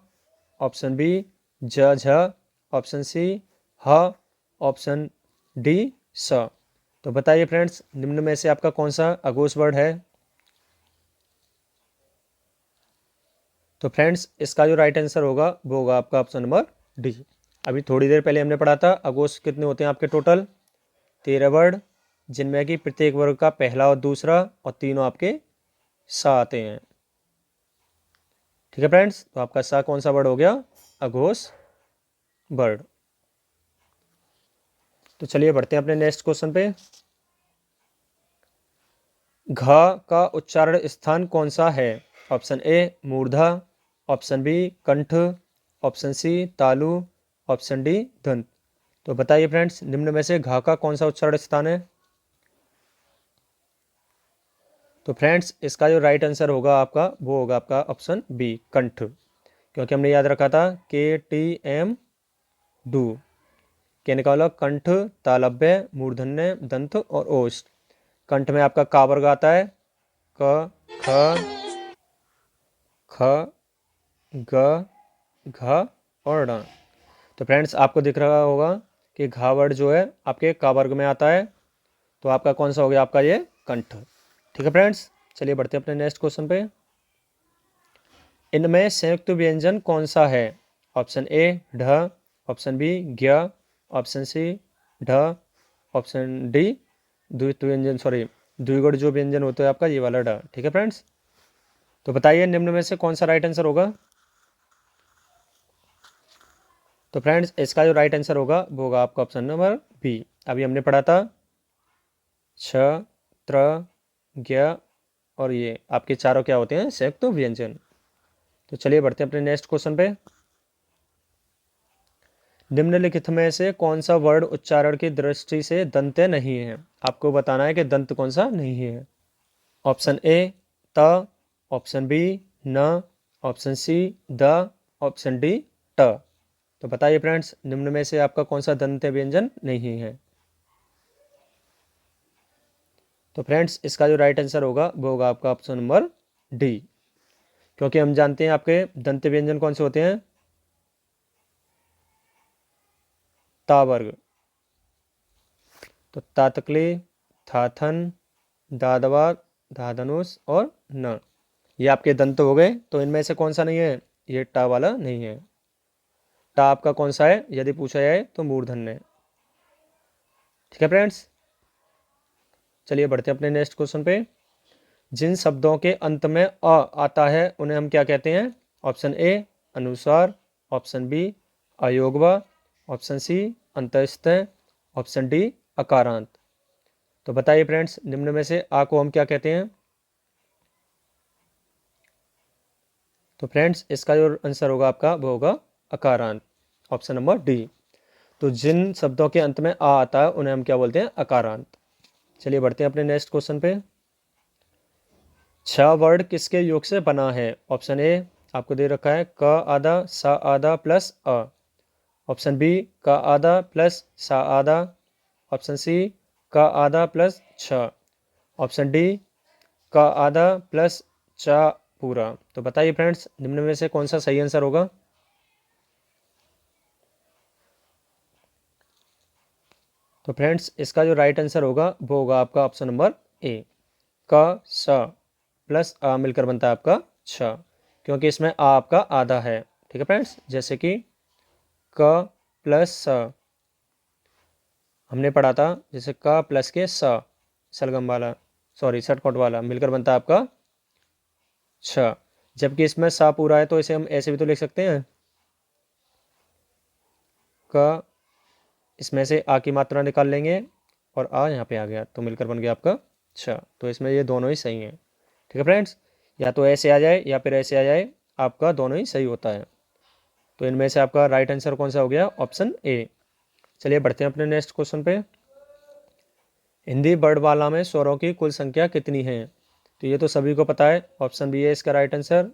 ऑप्शन बी ज झ, ऑप्शन सी ह, ऑप्शन डी स। तो बताइए फ्रेंड्स, निम्न में से आपका कौन सा अघोष वर्ड है? तो फ्रेंड्स, इसका जो राइट आंसर होगा वो होगा आपका ऑप्शन नंबर डी। अभी थोड़ी देर पहले हमने पढ़ा था अघोष कितने होते हैं आपके टोटल 13 वर्ड, जिनमें कि प्रत्येक वर्ग का पहला और दूसरा और तीनों आपके सा आते हैं। ठीक है फ्रेंड्स, तो आपका सा कौन सा वर्ड हो गया? अघोष वर्ड। तो चलिए बढ़ते हैं अपने नेक्स्ट क्वेश्चन पे। घ का उच्चारण स्थान कौन सा है? ऑप्शन ए मूर्धा, ऑप्शन बी कंठ, ऑप्शन सी तालु, ऑप्शन डी दंत। तो बताइए फ्रेंड्स, निम्न में से घ का कौन सा उच्चारण स्थान है? तो फ्रेंड्स, इसका जो राइट आंसर होगा आपका वो होगा आपका ऑप्शन बी कंठ, क्योंकि हमने याद रखा था KTM डू के निकाला कंठ, तालव्य, मूर्धन्य, दंत और ओष्ठ। कंठ में आपका का वर्ग आता है क, ख, ख, ग, घ और ण। तो फ्रेंड्स, आपको दिख रहा होगा कि घा वर्ड जो है आपके का वर्ग में आता है, तो आपका कौन सा हो गया? आपका ये कंठ। ठीक है फ्रेंड्स, चलिए बढ़ते हैं अपने नेक्स्ट क्वेश्चन पे। इनमें संयुक्त व्यंजन कौन सा है? ऑप्शन ए ढ, ऑप्शन बी ज्ञ, ऑप्शन सी ढ, ऑप्शन डी द्वित व्यंजन, सॉरी द्विगुण जो व्यंजन होता है आपका ये वाला ढ। ठीक है फ्रेंड्स, तो बताइए निम्न में से कौन सा राइट आंसर होगा? तो फ्रेंड्स, इसका जो राइट आंसर होगा वो होगा आपका ऑप्शन नंबर बी। अभी हमने पढ़ा था छ, त्र, ज्ञ और ये आपके चारों क्या होते हैं? संयुक्त व्यंजन। तो चलिए बढ़ते हैं अपने नेक्स्ट क्वेश्चन पे। निम्नलिखित में से कौन सा वर्ड उच्चारण की दृष्टि से दंत्य नहीं है? आपको बताना है कि दंत कौन सा नहीं है। ऑप्शन ए त, ऑप्शन बी न, option see the, option D ट। तो बताइए फ्रेंड्स, निम्न में से आपका कौन सा दंत्य व्यंजन नहीं है? तो फ्रेंड्स, इसका जो राइट आंसर होगा वो होगा आपका ऑप्शन नंबर डी, क्योंकि हम जानते हैं आपके दंत्य व्यंजन कौन से होते हैं? ता वर्ग। तो तातकली, थाथन, दादवा, धाधनुष और न, ये आपके दंत हो गए। तो इनमें से कौन सा नहीं है? ये टा वाला नहीं है। टा आपका कौन सा है यदि पूछा जाए तो मूर्धन्य है। ठीक है फ्रेंड्स, चलिए बढ़ते हैं अपने नेक्स्ट क्वेश्चन पे। जिन शब्दों के अंत में अ आता है उन्हें हम क्या कहते हैं? ऑप्शन ए अनुस्वार, ऑप्शन बी अयोगवा, ऑप्शन सी अंतःस्थय, ऑप्शन डी अकारांत। तो बताइए फ्रेंड्स, निम्न में से आ को हम क्या कहते हैं? तो फ्रेंड्स, इसका जो आंसर होगा आपका वो होगा अकारांत, ऑप्शन नंबर डी। तो जिन शब्दों के अंत में आ आता है उन्हें हम क्या बोलते हैं? अकारांत। चलिए बढ़ते हैं अपने नेक्स्ट क्वेश्चन पे। छ वर्ड किसके योग से बना है? ऑप्शन ए आपको दे रखा है क आधा सा आधा प्लस अ, ऑप्शन बी का आधा प्लस सा आधा, ऑप्शन सी का आधा प्लस छ, ऑप्शन डी का आधा प्लस चा पूरा। तो बताइए फ्रेंड्स, निम्न में से कौन सा सही आंसर होगा? तो फ्रेंड्स, इसका जो राइट आंसर होगा वो होगा आपका ऑप्शन नंबर ए का स प्लस आ मिलकर बनता है आपका छ, क्योंकि इसमें आ आपका आधा है। ठीक है फ्रेंड्स, जैसे कि क प्लस स हमने पढ़ा था, जैसे क प्लस के स सलगम वाला, सॉरी षटकोट वाला मिलकर बनता है आपका छ, जबकि इसमें सा पूरा है तो इसे हम ऐसे भी तो लिख सकते हैं क, इसमें से आ की मात्रा निकाल लेंगे और आ यहाँ पे आ गया तो मिलकर बन गया आपका छ। तो इसमें ये दोनों ही सही हैं। ठीक है फ्रेंड्स, या तो ऐसे आ जाए या फिर ऐसे आ जाए, आपका दोनों ही सही होता है। तो इनमें से आपका राइट आंसर कौन सा हो गया? Option A. चलिए बढ़ते हैं अपने नेक्स्ट क्वेश्चन पे। हिंदी वर्णमाला में स्वरों की कुल संख्या कितनी है? तो ये तो सभी को पता है, ऑप्शन बी है इसका राइट आंसर।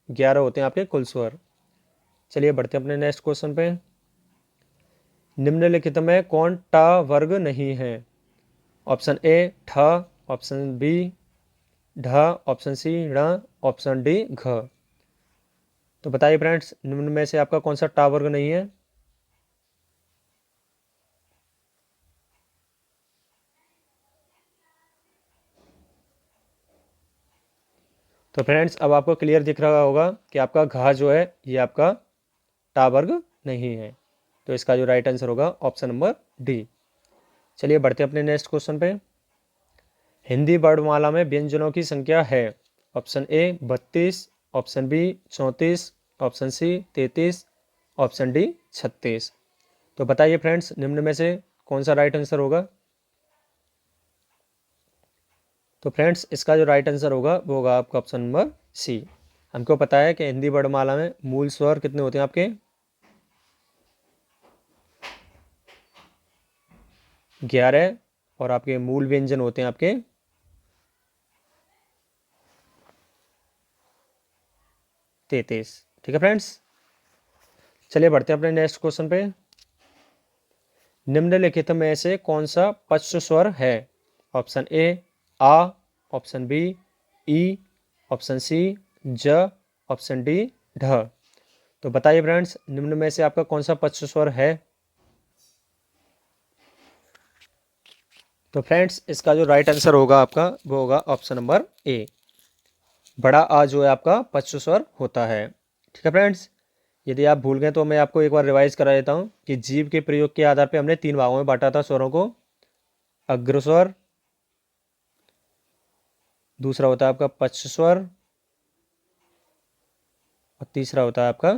11 होते हैं आपके कुल स्वर। चलिए बढ़ते हैं अपने नेक्स्ट क्वेश्चन पे। निम्नलिखित में कौन टा वर्ग नहीं है? ऑप्शन ए ठ, ऑप्शन बी ढ, ऑप्शन सी ण, ऑप्शन डी घ। तो बताइए फ्रेंड्स, निम्न में से आपका कौन सा टा वर्ग नहीं है? तो फ्रेंड्स अब आपको क्लियर दिख रहा होगा कि आपका घा जो है ये आपका टा वर्ग नहीं है। तो इसका जो राइट आंसर होगा ऑप्शन नंबर डी। चलिए बढ़ते हैं अपने नेक्स्ट क्वेश्चन पे। हिंदी वर्णमाला में व्यंजनों की संख्या है। Option A 32, option B 34, option C 33, option D 36। तो बताइए फ्रेंड्स, निम्न में से कौन सा राइट आंसर होगा? तो फ्रेंड्स इसका जो राइट आंसर होगा वो होगा आपका ऑप्शन नंबर सी। हमको पता है कि हिंदी वर्णमाला में मूल स्वर कितने होते हैं आपके? 11। और आपके मूल व्यंजन होते हैं आपके 33। ठीक है फ्रेंड्स, चलिए बढ़ते हैं अपने नेक्स्ट क्वेश्चन पे। निम्नलिखित में से कौन सा पश्च स्वर है? ऑप्शन ए आ, ऑप्शन बी ई, ऑप्शन सी ज, ऑप्शन डी ढ। तो बताइए फ्रेंड्स, निम्न में से आपका कौन सा पश्च स्वर है? तो फ्रेंड्स इसका जो राइट आंसर होगा आपका वो होगा ऑप्शन नंबर ए। बड़ा आ जो है आपका पश्च स्वर होता है। ठीक है फ्रेंड्स, यदि आप भूल गए तो मैं आपको एक बार रिवाइज करा देता हूँ कि जीव के प्रयोग के आधार पर हमने 3 भागों में बांटा था स्वरों को। अग्रस्वर, दूसरा होता है आपका पश्च स्वर, और तीसरा होता है आपका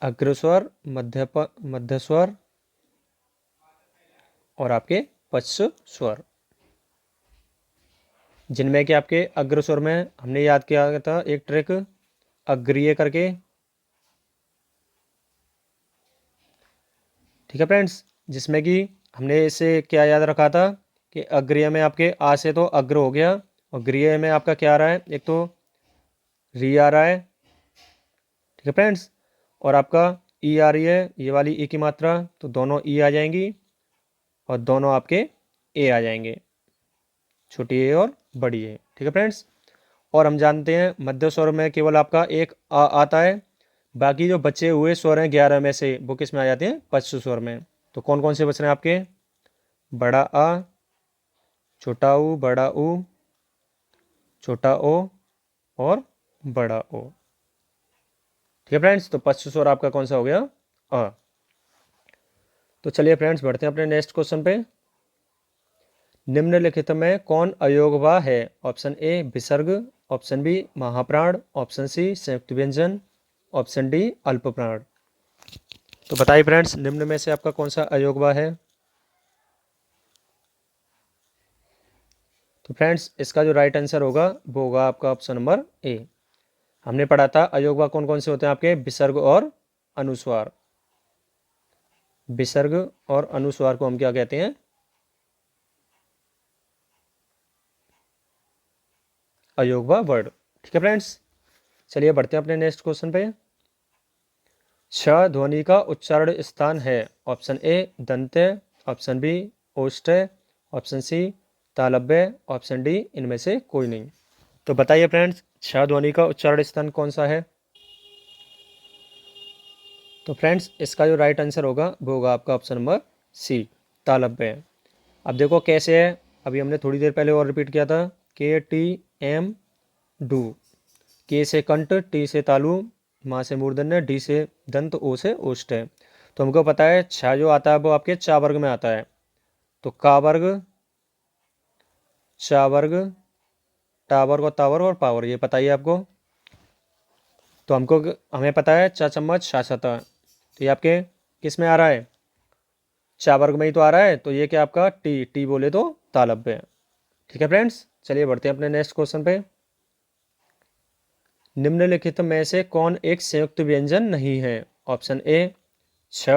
अग्रस्वर, मध्य स्वर और आपके पश्च स्वर। जिनमें कि आपके अग्रस्वर में हमने याद किया था एक ट्रिक अग्रीय करके। ठीक है फ्रेंड्स, जिसमें कि हमने इसे क्या याद रखा था कि अग्रीय में आपके आ से तो अग्र हो गया, और गृह में आपका क्या आ रहा है, एक तो री आ रहा है। ठीक है फ्रेंड्स, और आपका ई आ रही है, ये वाली ई की मात्रा, तो दोनों ई आ जाएंगी और दोनों आपके ए आ जाएंगे, छोटी ए और बड़ी ए। ठीक है फ्रेंड्स, और हम जानते हैं मध्य स्वर में केवल आपका एक आ आता है, बाकी जो बचे हुए स्वर हैं 11 में से वो किस में आ जाते हैं? पश्च स्वर में। तो कौन कौन से बच रहे हैं आपके? बड़ा आ, छोटा ऊ, बड़ा ऊ, छोटा ओ और बड़ा ओ। ठीक है फ्रेंड्स, तो पश्च स्वर आपका कौन सा हो गया? अ। तो चलिए फ्रेंड्स बढ़ते हैं अपने नेक्स्ट क्वेश्चन पे। निम्नलिखित में कौन अयोगवा है? ऑप्शन ए विसर्ग, ऑप्शन बी महाप्राण, ऑप्शन सी संयुक्त व्यंजन, ऑप्शन डी अल्पप्राण। तो बताइए फ्रेंड्स, निम्न में से आपका कौन सा अयोगवा है? तो फ्रेंड्स इसका जो राइट आंसर होगा वो होगा आपका ऑप्शन नंबर ए। हमने पढ़ा था अयोगवा कौन कौन से होते हैं आपके? विसर्ग और अनुस्वार। विसर्ग और अनुस्वार को हम क्या कहते हैं? अयोगवा वर्ड। ठीक है फ्रेंड्स, चलिए बढ़ते हैं अपने नेक्स्ट क्वेश्चन पे। छ ध्वनि का उच्चारण स्थान है। ऑप्शन ए दंत्य, ऑप्शन बी ओष्ठ्य, ऑप्शन सी तालव्य, ऑप्शन डी इनमें से कोई नहीं। तो बताइए फ्रेंड्स, छ ध्वनि का उच्चारण स्थान कौन सा है? तो फ्रेंड्स इसका जो राइट आंसर होगा वो होगा आपका ऑप्शन नंबर सी तालव्य। अब देखो कैसे है, अभी हमने थोड़ी देर पहले और रिपीट किया था। के टी एम डू, के से कंठ, टी से तालु, माँ से मूर्धन्य, डी से दंत, ओ से ओष्ठ है। तो हमको पता है छा जो आता है वो आपके चा वर्ग में आता है। तो का वर्ग, चा वर्ग, टा वर्ग और ता वर्ग और पा वर्ग, ये पता ही है आपको। तो हमको हमें पता है चा चम्मच छा छता, तो ये आपके किस में आ रहा है? चा वर्ग में ही तो आ रहा है, तो ये क्या आपका टी, टी बोले तो तालव्य है। ठीक है फ्रेंड्स, चलिए बढ़ते हैं अपने नेक्स्ट क्वेश्चन पे। निम्नलिखित में से कौन एक संयुक्त व्यंजन नहीं है? ऑप्शन ए छ,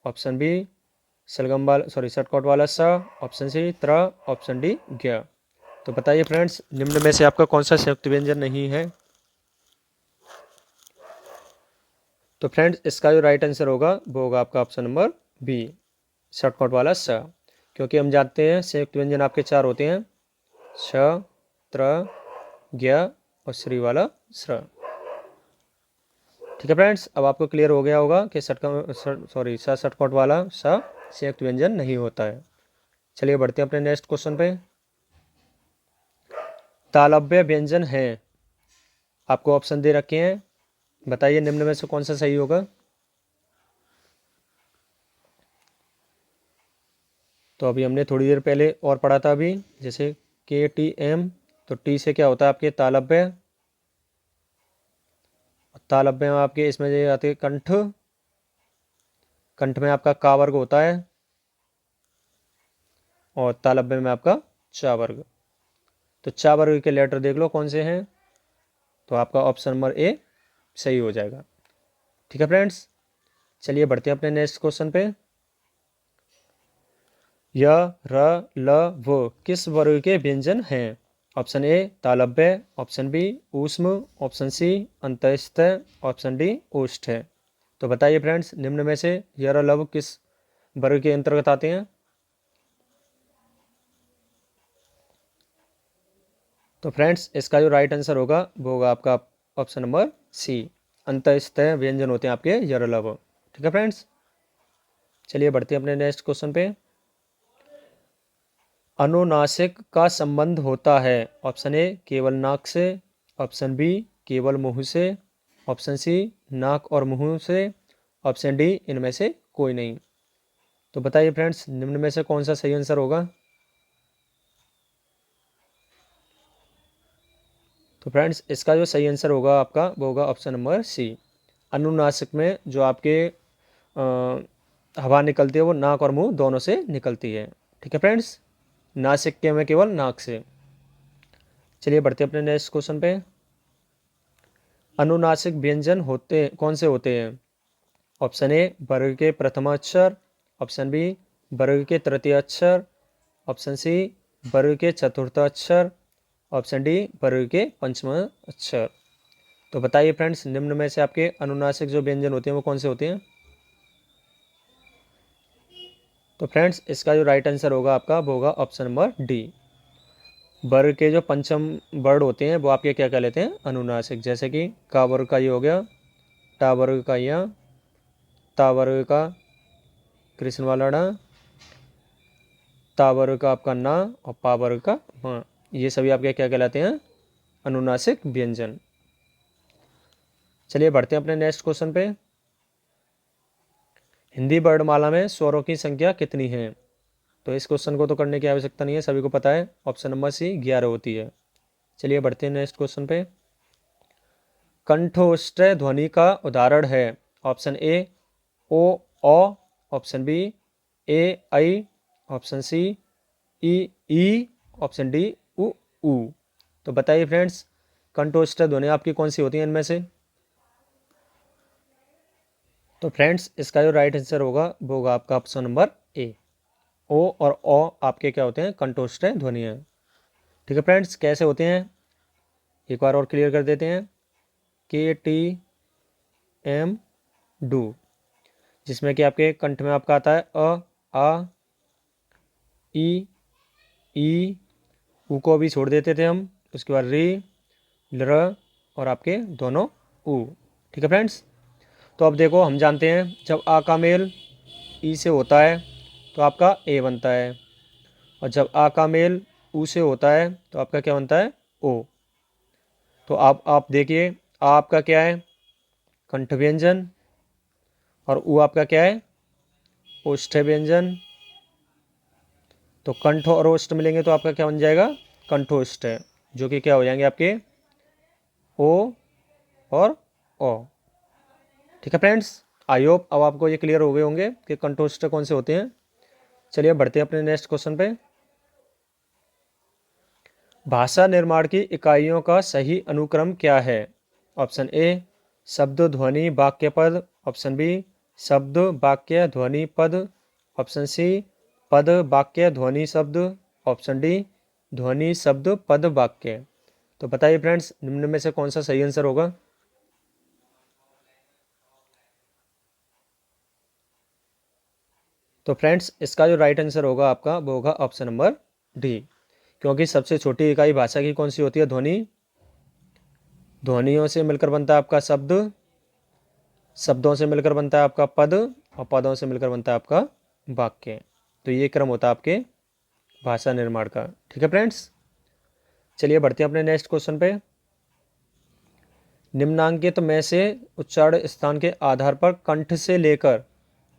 ऑप्शन बी सलगम वाला षटकोट वाला स, ऑप्शन सी त्र, ऑप्शन डी ज्ञ। तो बताइए फ्रेंड्स, निम्न में से आपका कौन सा संयुक्त व्यंजन नहीं है? तो फ्रेंड्स इसका जो राइट आंसर होगा वो होगा आपका ऑप्शन नंबर बी षटकोट वाला स। क्योंकि हम जानते हैं संयुक्त व्यंजन आपके 4 होते हैं, छ, त्र, ज्ञ और श्री वाला श्र। ठीक है फ्रेंड्स, अब आपको क्लियर हो गया होगा कि षटकोट वाला स संयुक्त व्यंजन नहीं होता है। चलिए बढ़ते हैं अपने नेक्स्ट क्वेश्चन पे। तालव्य व्यंजन है, आपको ऑप्शन दे रखे हैं, बताइए निम्न में से कौन सा सही होगा। तो अभी हमने थोड़ी देर पहले और पढ़ा था, अभी जैसे के टी एम, तो टी से क्या होता है आपके तालव्य, तालव्य में आपके इसमें जो आते हैं कंठ, कंठ में आपका का वर्ग होता है और तालव्य में आपका चा वर्ग। तो चा वर्ग के लेटर देख लो कौन से हैं, तो आपका ऑप्शन नंबर ए सही हो जाएगा। ठीक है फ्रेंड्स, चलिए बढ़ते हैं अपने नेक्स्ट क्वेश्चन पे। य, र, ल, व किस वर्ग के व्यंजन हैं। ऑप्शन ए तालव्य, ऑप्शन बी ऊष्म, ऑप्शन सी अंतःस्थ, ऑप्शन डी ओष्ठ है। तो बताइए फ्रेंड्स निम्न में से य, र, ल, व किस वर्ग के अंतर्गत आते हैं। तो फ्रेंड्स इसका जो राइट आंसर होगा वो होगा आपका ऑप्शन नंबर सी, अंतःस्थ व्यंजन होते हैं आपके य, र, ल, व। ठीक है फ्रेंड्स, चलिए बढ़ते हैं अपने नेक्स्ट क्वेश्चन पे। अनुनासिक का संबंध होता है। ऑप्शन ए केवल नाक से, ऑप्शन बी केवल मुंह से, ऑप्शन सी नाक और मुंह से, ऑप्शन डी इनमें से कोई नहीं। तो बताइए फ्रेंड्स निम्न में से कौन सा सही आंसर होगा। तो फ्रेंड्स इसका जो सही आंसर होगा आपका वो होगा ऑप्शन नंबर सी। अनुनासिक में जो आपके हवा निकलती है वो नाक और मुंह दोनों से निकलती है। ठीक है फ्रेंड्स, नासिक के में केवल नाक से। चलिए बढ़ते अपने नेक्स्ट क्वेश्चन पे। अनुनासिक व्यंजन होते कौन से होते हैं। ऑप्शन ए वर्ग के प्रथम अक्षर, ऑप्शन बी वर्ग के तृतीय अक्षर, ऑप्शन सी वर्ग के चतुर्थ अक्षर, ऑप्शन डी वर्ग के पंचम अक्षर। तो बताइए फ्रेंड्स निम्न में से आपके अनुनासिक जो व्यंजन होते हैं वो कौन से होते हैं। तो फ्रेंड्स इसका जो राइट आंसर होगा आपका वो होगा ऑप्शन नंबर डी। वर्ग के जो पंचम वर्ड होते हैं वो आपके क्या कहलाते हैं, अनुनासिक। जैसे कि का वर्ग का ये हो गया, टा वर्ग का या, ता वर्ग का कृष्ण वाला ड़ा, ता वर्ग का आपका ना और पा वर्ग का मा, ये सभी आपके क्या कहलाते हैं, अनुनासिक व्यंजन। चलिए बढ़ते हैं अपने नेक्स्ट क्वेश्चन पे। हिंदी वर्णमाला में स्वरों की संख्या कितनी है। तो इस क्वेश्चन को तो करने की आवश्यकता नहीं है, सभी को पता है, ऑप्शन नंबर सी 11 होती है। चलिए बढ़ते हैं नेक्स्ट क्वेश्चन पे। कंठोष्ठ ध्वनि का उदाहरण है। ऑप्शन ए ओ औ, ऑप्शन बी ए ऐ, ऑप्शन सी ई, ऑप्शन डी उ ऊ। तो बताइए फ्रेंड्स कंठोष्ठ ध्वनि आपकी कौन सी होती है इनमें से। तो फ्रेंड्स इसका जो राइट आंसर होगा वो होगा आपका ऑप्शन नंबर ए। ओ और औ आपके क्या होते हैं, कंठोष्ठ ध्वनि है। ठीक है फ्रेंड्स, कैसे होते हैं एक बार और क्लियर कर देते हैं। के टी एम डू, जिसमें कि आपके कंठ में आपका आता है अ, आ, ई ऊ को भी छोड़ देते थे हम, उसके बाद री, ल और आपके दोनों ऊ। ठीक है फ्रेंड्स, तो अब देखो हम जानते हैं जब आ का मेल ई से होता है तो आपका ए बनता है, और जब आ का मेल ऊ से होता है तो आपका क्या बनता है, ओ। तो आप देखिए आ आपका क्या है, कंठ व्यंजन, और ऊ आपका क्या है, ओष्ठ व्यंजन। तो कंठ और ओष्ठ मिलेंगे तो आपका क्या बन जाएगा, कंठोष्ठ, जो कि क्या हो जाएंगे आपके ओ और ओ। ठीक है फ्रेंड्स, आई होप अब आपको ये क्लियर हो गए होंगे कि कंठोष्ठ कौन से होते हैं। चलिए बढ़ते हैं अपने नेक्स्ट क्वेश्चन पे। भाषा निर्माण की इकाइयों का सही अनुक्रम क्या है। ऑप्शन ए शब्द ध्वनि वाक्य पद, ऑप्शन बी शब्द वाक्य ध्वनि पद, ऑप्शन सी पद वाक्य ध्वनि शब्द, ऑप्शन डी ध्वनि शब्द पद वाक्य। तो बताइए फ्रेंड्स निम्न में से कौन सा सही आंसर होगा। तो फ्रेंड्स इसका जो राइट आंसर होगा आपका वो होगा ऑप्शन नंबर डी, क्योंकि सबसे छोटी इकाई भाषा की कौन सी होती है? ध्वनि। ध्वनियों से मिलकर बनता है आपका शब्द, शब्दों से मिलकर बनता है आपका पद, और पदों से मिलकर बनता है आपका वाक्य। तो ये क्रम होता है आपके भाषा निर्माण का। ठीक है फ्रेंड्स, चलिए बढ़ते हैं अपने नेक्स्ट क्वेश्चन पे। निम्नांकित में से उच्चारण स्थान के आधार पर कंठ से लेकर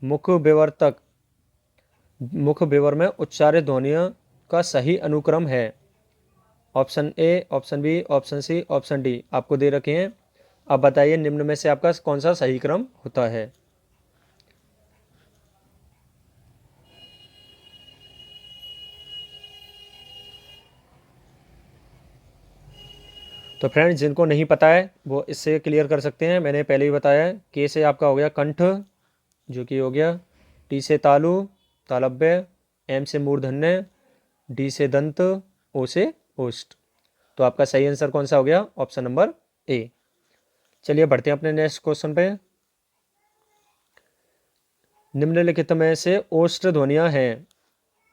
मुख विवर तक, मुख विवर में उच्चारित ध्वनियों का सही अनुक्रम है। Option A, option B, option C, option D आपको दे रखे हैं। अब बताइए निम्न में से आपका कौन सा सही क्रम होता है। तो फ्रेंड्स जिनको नहीं पता है वो इससे क्लियर कर सकते हैं। मैंने पहले ही बताया है। के से आपका हो गया कंठ, जो कि हो गया। टी से तालु, तालव्य। एम से मूर्धन्य। डी से दंत। ओ से ओष्ठ। तो आपका सही आंसर कौन सा हो गया? Option number A. चलिए बढ़ते हैं अपने नेक्स्ट क्वेश्चन पे। निम्नलिखित में से ओष्ठ ध्वनियां हैं,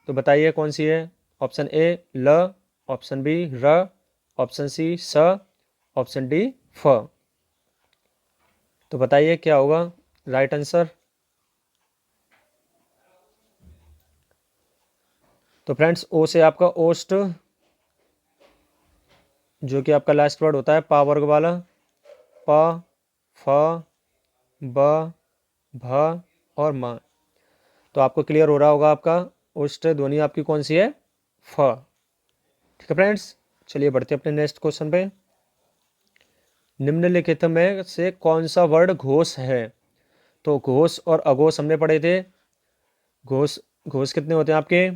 तो बताइए कौन सी है। ऑप्शन ए ल, ऑप्शन बी र, ऑप्शन सी स, ऑप्शन डी फ। तो बताइए क्या होगा राइट आंसर। तो फ्रेंड्स ओ से आपका ओष्ठ, जो कि आपका लास्ट वर्ड होता है पा वर्ग वाला। प, फ, ब, भ और म। तो आपको क्लियर हो रहा होगा आपका ओष्ठ ध्वनि आपकी कौन सी है? फ। ठीक है फ्रेंड्स, चलिए बढ़ते हैं अपने नेक्स्ट क्वेश्चन पे। निम्नलिखित में से कौन सा वर्ड घोष है? तो घोष और अघोष हमने पढ़े थे। घोष, घोष कितने होते हैं आपके?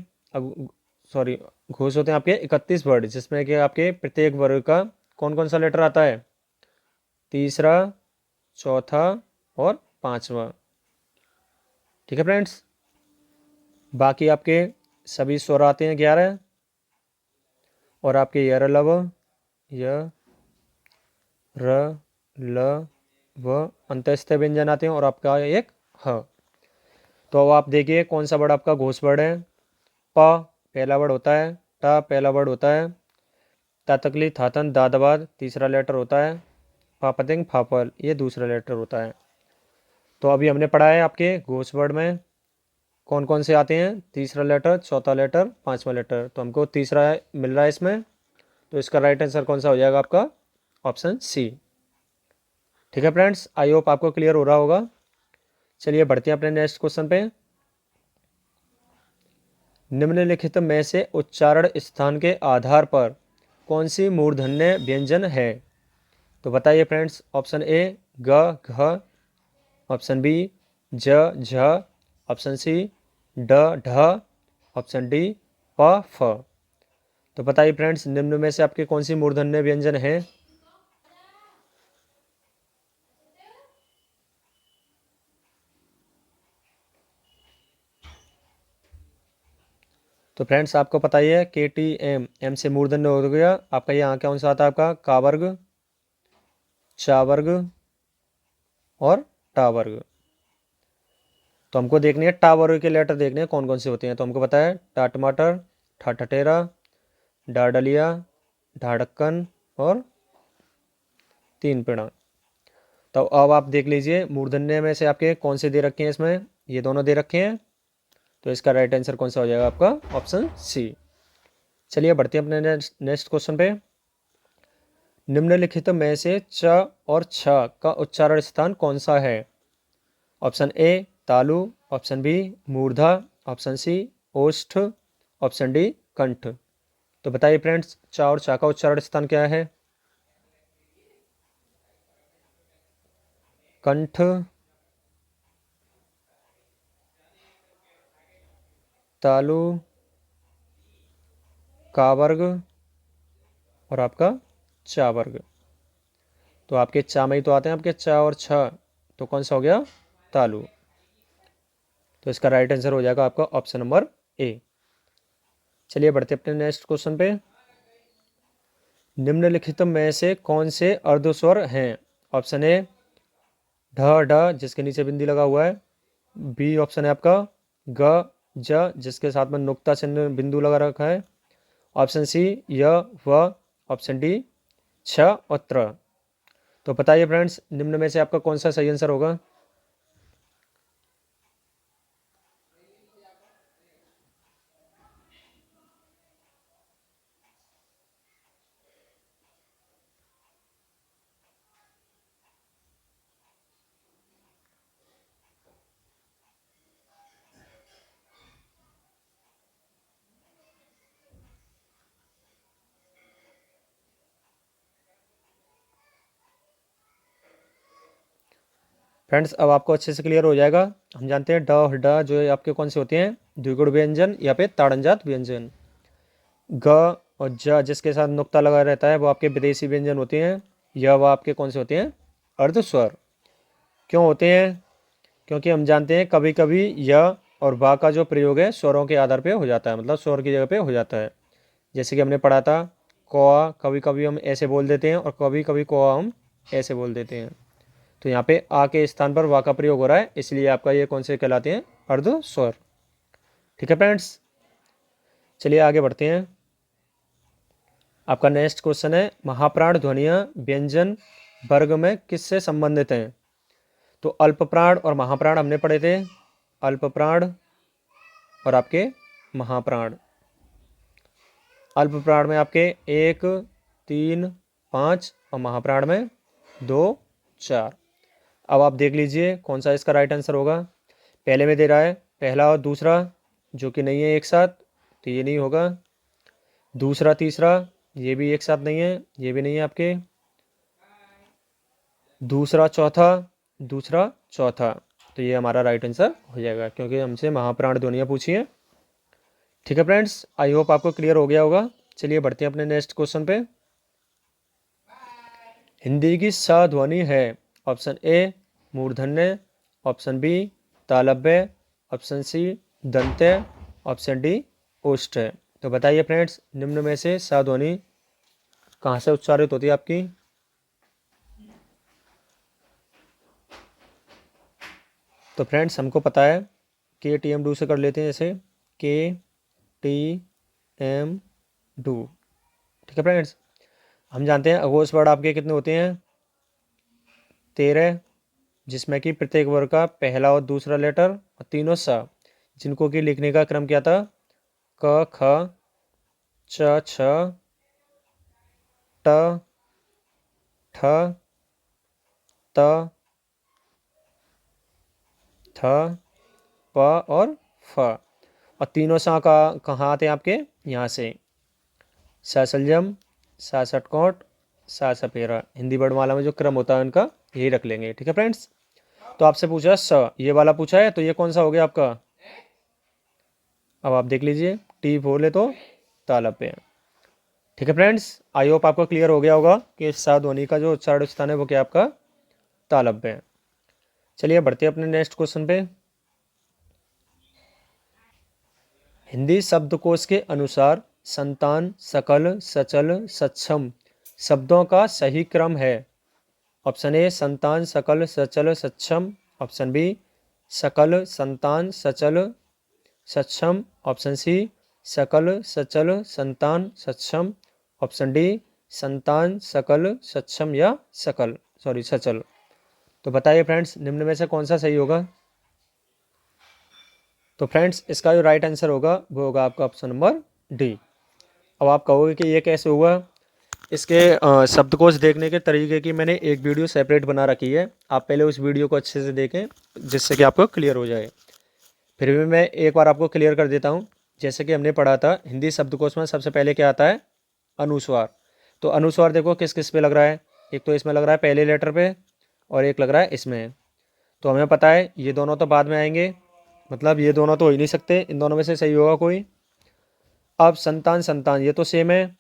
सॉरी, घोष होते हैं आपके 31 वर्ड, जिसमें कि आपके प्रत्येक वर्ग का कौन कौन सा लेटर आता है? तीसरा, चौथा और पांचवा। ठीक है फ्रेंड्स, बाकी आपके सभी स्वर आते हैं 11, और आपके य, लव, य, र, ल, व अंतस्थ व्यंजन आते हैं, और आपका एक ह। तो अब आप देखिए कौन सा वर्ड आपका घोष वर्ड है। प पहला वर्ड होता है, टा पहला वर्ड होता है, तातकली थातन दादवाद तीसरा लेटर होता है, पापतिंग फापल ये दूसरा लेटर होता है। तो अभी हमने पढ़ा है आपके घोष वर्ड में कौन कौन से आते हैं। तीसरा लेटर, चौथा लेटर, पांचवा लेटर। तो हमको तीसरा मिल रहा है इसमें, तो इसका राइट आंसर कौन सा हो जाएगा आपका? Option C. ठीक है फ्रेंड्स, आई होप आपको क्लियर हो रहा होगा। चलिए बढ़ते हैं अपने नेक्स्ट क्वेश्चन पे। निम्नलिखित में से उच्चारण स्थान के आधार पर कौन सी मूर्धन्य व्यंजन है? तो बताइए फ्रेंड्स। ऑप्शन ए ग, घ, ऑप्शन बी ज, झ, ऑप्शन सी ड, ढ, ऑप्शन डी प, फ। तो बताइए फ्रेंड्स निम्न में से आपके कौन सी मूर्धन्य व्यंजन है? तो फ्रेंड्स आपको पता ही है के टी एम, एम से मूर्धन्य हो गया आपका। यहाँ कौन सा आता है आपका? का वर्ग, चा वर्ग और टा वर्ग। तो हमको देखनी है टा वर्ग के लेटर देखने हैं कौन कौन से होते हैं। तो हमको पता है टा टमाटर, ठा ठटेरा, डा डलिया, ढा ढक्कन और तीन पेड़ा। तो अब आप देख लीजिए मूर्धन्य में से आपके कौन से दे रखे हैं इसमें। ये दोनों दे रखे हैं, तो इसका राइट आंसर कौन सा हो जाएगा आपका? Option C. चलिए बढ़ते हैं अपने नेक्स्ट क्वेश्चन पे। निम्नलिखित में से च और छ का उच्चारण स्थान कौन सा है? ऑप्शन ए तालु, ऑप्शन बी मूर्धा, ऑप्शन सी ओष्ठ, ऑप्शन डी कंठ। तो बताइए फ्रेंड्स च और छ का उच्चारण स्थान क्या है? कंठ, तालु, का वर्ग और आपका चा वर्ग। तो आपके चा में ही तो आते हैं आपके चा और छ, तो कौन सा हो गया? तालु। तो इसका राइट आंसर हो जाएगा आपका ऑप्शन नंबर ए। चलिए बढ़ते अपने नेक्स्ट क्वेश्चन पे। निम्नलिखित में से कौन से अर्धस्वर हैं? ऑप्शन ए ढ ढ जिसके नीचे बिंदी लगा हुआ है। बी ऑप्शन है आपका ग, ज जिसके साथ में नुक्ता चिन्ह बिंदु लगा रखा है। ऑप्शन सी य, व। ऑप्शन डी छ और त्र। तो बताइए फ्रेंड्स, निम्न में से आपका कौन सा सही आंसर होगा? फ्रेंड्स, अब आपको अच्छे से क्लियर हो जाएगा। हम जानते हैं ड, ड जो है आपके कौन से होते हैं? द्विगुण व्यंजन या फिर ताड़नजात व्यंजन। ग और ज जिसके साथ नुक्ता लगा रहता है वो आपके विदेशी व्यंजन होते हैं। यह वह आपके कौन से होते हैं? अर्ध स्वर। क्यों होते हैं? क्योंकि हम जानते हैं कभी कभी य और वा का जो प्रयोग है स्वरों के आधार पे हो जाता है, मतलब स्वर की जगह पे हो जाता है। जैसे कि हमने पढ़ा था कौआ कभी कभी हम ऐसे बोल देते हैं और कभी कभी कौआ हम ऐसे बोल देते हैं। तो यहाँ पे आ के स्थान पर वा का प्रयोग हो रहा है, इसलिए आपका ये कौन से कहलाते हैं? अर्ध स्वर। ठीक है फ्रेंड्स, चलिए आगे बढ़ते हैं। आपका नेक्स्ट क्वेश्चन है महाप्राण ध्वनियाँ व्यंजन वर्ग में किससे संबंधित हैं? तो अल्पप्राण और महाप्राण हमने पढ़े थे। अल्पप्राण और आपके महाप्राण। अल्पप्राण में आपके 1, 3, 5 और महाप्राण में 2, 4। अब आप देख लीजिए कौन सा इसका राइट आंसर होगा। पहले में दे रहा है पहला और दूसरा, जो कि नहीं है एक साथ, तो ये नहीं होगा। दूसरा तीसरा ये भी एक साथ नहीं है, ये भी नहीं है आपके। दूसरा चौथा, दूसरा चौथा, तो ये हमारा राइट आंसर हो जाएगा, क्योंकि हमसे महाप्राण ध्वनियाँ पूछी हैं। ठीक है फ्रेंड्स, आई होप आपको क्लियर हो गया होगा। चलिए बढ़ते हैं अपने नेक्स्ट क्वेश्चन पे। हिंदी की स ध्वनि है। ऑप्शन ए मूर्धन्य, ऑप्शन बी तालव्य, ऑप्शन सी दंत्य, ऑप्शन डी ओष्ठ है। तो बताइए फ्रेंड्स, निम्न में से स ध्वनि कहाँ से उच्चारित होती है आपकी? तो फ्रेंड्स, हमको पता है के टी एम डू से कर लेते हैं, जैसे के टी एम डू। ठीक है फ्रेंड्स, हम जानते हैं अघोष वर्ण आपके कितने होते हैं? 13, जिसमें कि प्रत्येक वर्ग का पहला और दूसरा लेटर और तीनों सा, जिनको कि लिखने का क्रम क्या था? क, ख, च, छ, ट, ठ, त, थ, प और फ। और तीनों सा का कहाँ आते हैं आपके? यहाँ से सा सलजम, सा षटकोट, सा सपेरा। हिंदी वर्णमाला में जो क्रम होता है उनका यही रख लेंगे। ठीक है फ्रेंड्स, तो आपसे पूछा स, ये वाला पूछा है, तो ये कौन सा हो गया आपका? अब आप देख लीजिए, टी बोले तो तालव्य। ठीक है फ्रेंड्स, आई होप आपको क्लियर हो गया होगा कि सा ध्वनि का जो उच्चारण स्थान है वो क्या आपका? तालव्य है। चलिए बढ़ते हैं अपने नेक्स्ट क्वेश्चन पे। हिंदी शब्दकोश के अनुसार संतान, सकल, सचल, सक्षम शब्दों का सही क्रम है। ऑप्शन ए संतान, सकल, सचल, सक्षम। ऑप्शन बी सकल, संतान, सचल, सक्षम। ऑप्शन सी सकल, सचल, संतान, सक्षम। ऑप्शन डी संतान, सकल, सक्षम या सचल। तो बताइए फ्रेंड्स, निम्न में से कौन सा सही होगा? तो फ्रेंड्स, इसका जो राइट आंसर होगा वो होगा आपका ऑप्शन नंबर डी। अब आप कहोगे कि ये कैसे हुआ? इसके शब्दकोश देखने के तरीके की मैंने एक वीडियो सेपरेट बना रखी है, आप पहले उस वीडियो को अच्छे से देखें जिससे कि आपको क्लियर हो जाए। फिर भी मैं एक बार आपको क्लियर कर देता हूँ। जैसे कि हमने पढ़ा था हिंदी शब्दकोश में सबसे पहले क्या आता है? अनुस्वार। तो अनुस्वार देखो किस किस पे लग रहा है। एक तो इसमें लग रहा है पहले लेटर पे और एक लग रहा है इसमें। तो हमें पता है ये दोनों तो बाद में आएंगे, मतलब ये दोनों तो हो ही नहीं सकते, इन दोनों में से सही होगा कोई। अब संतान, संतान ये तो सेम है।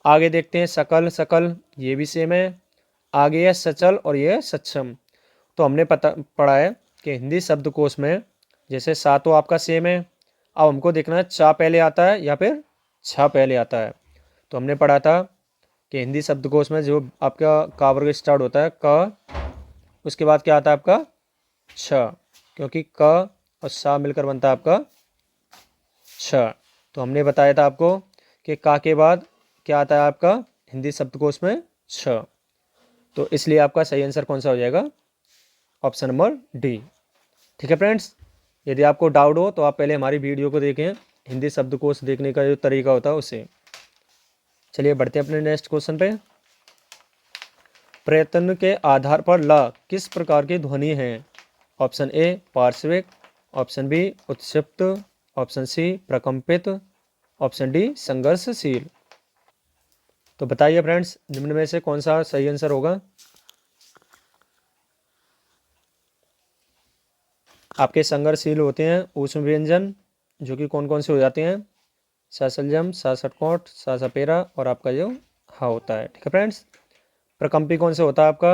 आगे देखते हैं सकल, सकल ये भी सेम है। आगे है सचल और ये है सक्षम। तो हमने पढ़ा है कि हिंदी शब्दकोश में जैसे सा तो आपका सेम है, अब हमको देखना है चा पहले आता है या फिर छा पहले आता है। तो हमने पढ़ा था कि हिंदी शब्दकोश में जो आपका का वर्ग स्टार्ट होता है क, उसके बाद क्या आता है आपका छ, क्योंकि क और सा मिलकर बनता है आपका छ। तो हमने बताया था आपको कि का के बाद क्या आता है आपका हिंदी शब्दकोश में छ। तो इसलिए आपका सही आंसर कौन सा हो जाएगा, ऑप्शन नंबर डी। ठीक है फ्रेंड्स, यदि आपको डाउट हो तो आप पहले हमारी वीडियो को देखें, हिंदी शब्दकोश देखने का जो तरीका होता है उसे। चलिए बढ़ते हैं अपने नेक्स्ट क्वेश्चन पे। प्रयत्न के आधार पर ला किस प्रकार की ध्वनि है? ऑप्शन ए पार्श्विक, ऑप्शन बी उत्क्षिप्त, ऑप्शन सी प्रकंपित, ऑप्शन डी संघर्षशील। तो बताइए फ्रेंड्स, निम्न में से कौन सा सही आंसर होगा? आपके संघर्षशील होते हैं ऊष्म व्यंजन, जो कि कौन कौन से हो जाते हैं, सासलजम, सासठकोट, सासापेरा और आपका जो हा होता है। ठीक है फ्रेंड्स, प्रकंपी कौन से होता है आपका,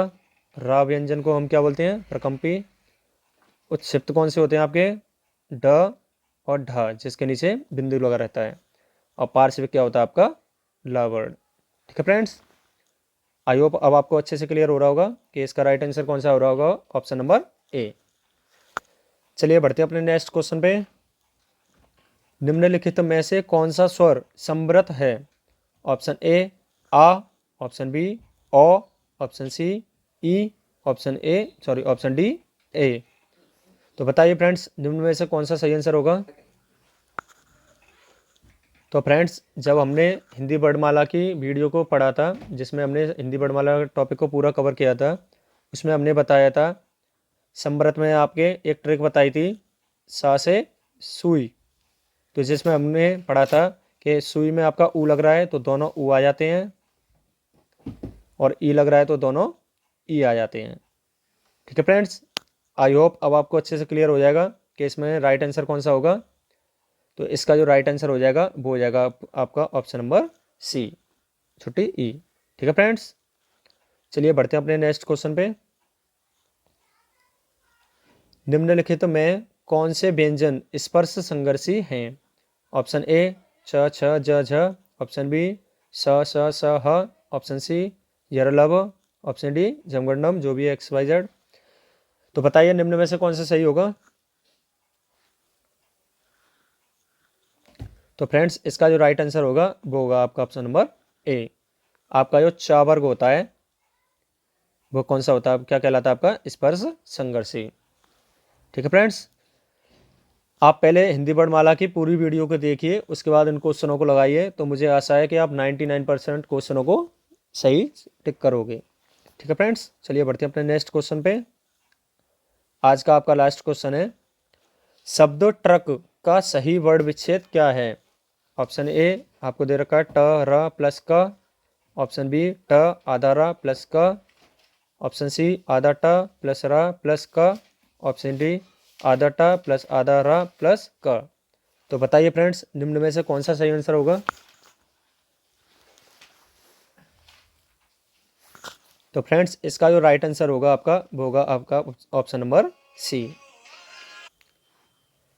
रा व्यंजन को हम क्या बोलते हैं, प्रकंपी। उत्क्षिप्त कौन से होते हैं आपके, ड और ढ, जिसके नीचे बिंदु लगा रहता है। और पार्श्विक क्या होता है आपका, ला वर्ड। ठीक है फ्रेंड्स, आई होप अब आपको अच्छे से क्लियर हो रहा होगा कि इसका राइट आंसर कौन सा हो रहा होगा, ऑप्शन नंबर ए। चलिए बढ़ते हैं अपने नेक्स्ट क्वेश्चन पे। निम्नलिखित में से कौन सा स्वर समृत है? ऑप्शन ए आ, ऑप्शन बी ओ, ऑप्शन सी ई, ऑप्शन डी ए। तो बताइए फ्रेंड्स, निम्न में से कौन सा सही आंसर होगा? तो फ्रेंड्स, जब हमने हिंदी वर्णमाला की वीडियो को पढ़ा था, जिसमें हमने हिंदी वर्णमाला टॉपिक को पूरा कवर किया था, उसमें हमने बताया था समृत में आपके एक ट्रिक बताई थी, सा से सुई। तो जिसमें हमने पढ़ा था कि सुई में आपका ऊ लग रहा है तो दोनों ऊ आ जाते हैं, और ई लग रहा है तो दोनों ई आ जाते हैं। ठीक है फ्रेंड्स, आई होप अब आपको अच्छे से क्लियर हो जाएगा कि इसमें राइट आंसर कौन सा होगा। तो इसका जो राइट आंसर हो जाएगा वो हो जाएगा आपका ऑप्शन नंबर सी, छोटी ई। ठीक है फ्रेंड्स, चलिए बढ़ते हैं अपने नेक्स्ट क्वेश्चन पे। निम्नलिखित में कौन से व्यंजन स्पर्श संघर्षी हैं? ऑप्शन ए छ छ ज झ, ऑप्शन बी स स स ह, ऑप्शन सी यरलव, ऑप्शन डी जमगंडम, जो भी एक्स वाई जेड। तो बताइए निम्न में से कौन सा सही होगा? तो फ्रेंड्स, इसका जो राइट आंसर होगा वो होगा आपका ऑप्शन नंबर ए। आपका जो च वर्ग होता है वो कौन सा होता है, क्या कहलाता है आपका, स्पर्श संघर्षी। ठीक है फ्रेंड्स, आप पहले हिंदी वर्णमाला की पूरी वीडियो को देखिए, उसके बाद इन क्वेश्चनों को लगाइए, तो मुझे आशा है कि आप 99% क्वेश्चनों को सही टिक करोगे। ठीक है फ्रेंड्स, चलिए बढ़ते हैं अपने नेक्स्ट क्वेश्चन पे। आज का आपका लास्ट क्वेश्चन है, शब्द ट्रक का सही वर्ड विच्छेद क्या है? ऑप्शन ए आपको दे रखा है ट र प्लस क, ऑप्शन बी ट आधा र प्लस क, ऑप्शन सी आधा ट प्लस र प्लस क, ऑप्शन डी आधा ट प्लस आधा र प्लस क। तो बताइए फ्रेंड्स, निम्न में से कौन सा सही आंसर होगा? तो फ्रेंड्स, इसका जो राइट आंसर होगा आपका वो होगा आपका ऑप्शन नंबर सी।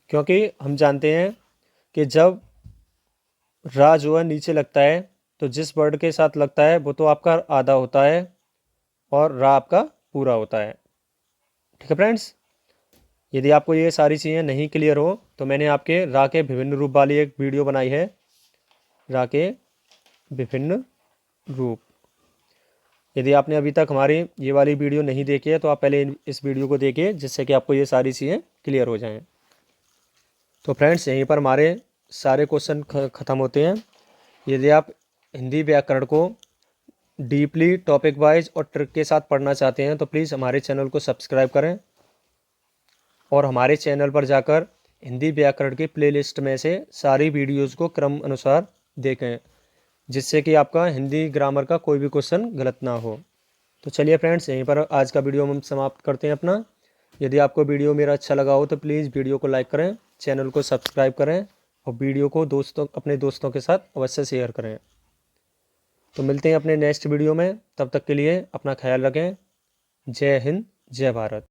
क्योंकि हम जानते हैं कि जब रा जो है नीचे लगता है तो जिस वर्ड के साथ लगता है वो तो आपका आधा होता है और रा आपका पूरा होता है। ठीक है फ्रेंड्स, यदि आपको ये सारी चीज़ें नहीं क्लियर हो तो मैंने आपके रा के विभिन्न रूप वाली एक वीडियो बनाई है, रा के विभिन्न रूप। यदि आपने अभी तक हमारी ये वाली वीडियो नहीं देखी है तो आप पहले इस वीडियो को देखिए, जिससे कि आपको ये सारी चीज़ें क्लियर हो जाएं। तो फ्रेंड्स, यहीं पर हमारे सारे क्वेश्चन ख़त्म होते हैं। यदि आप हिंदी व्याकरण को डीपली टॉपिक वाइज और ट्रिक के साथ पढ़ना चाहते हैं तो प्लीज़ हमारे चैनल को सब्सक्राइब करें और हमारे चैनल पर जाकर हिंदी व्याकरण की प्लेलिस्ट में से सारी वीडियोज़ को क्रम अनुसार देखें, जिससे कि आपका हिंदी ग्रामर का कोई भी क्वेश्चन गलत ना हो। तो चलिए फ्रेंड्स, यहीं पर आज का वीडियो हम समाप्त करते हैं अपना। यदि आपको वीडियो मेरा अच्छा लगा हो तो प्लीज़ वीडियो को लाइक करें, चैनल को सब्सक्राइब करें और वीडियो को अपने दोस्तों के साथ अवश्य शेयर करें। तो मिलते हैं अपने नेक्स्ट वीडियो में, तब तक के लिए अपना ख्याल रखें। जय हिंद, जय भारत।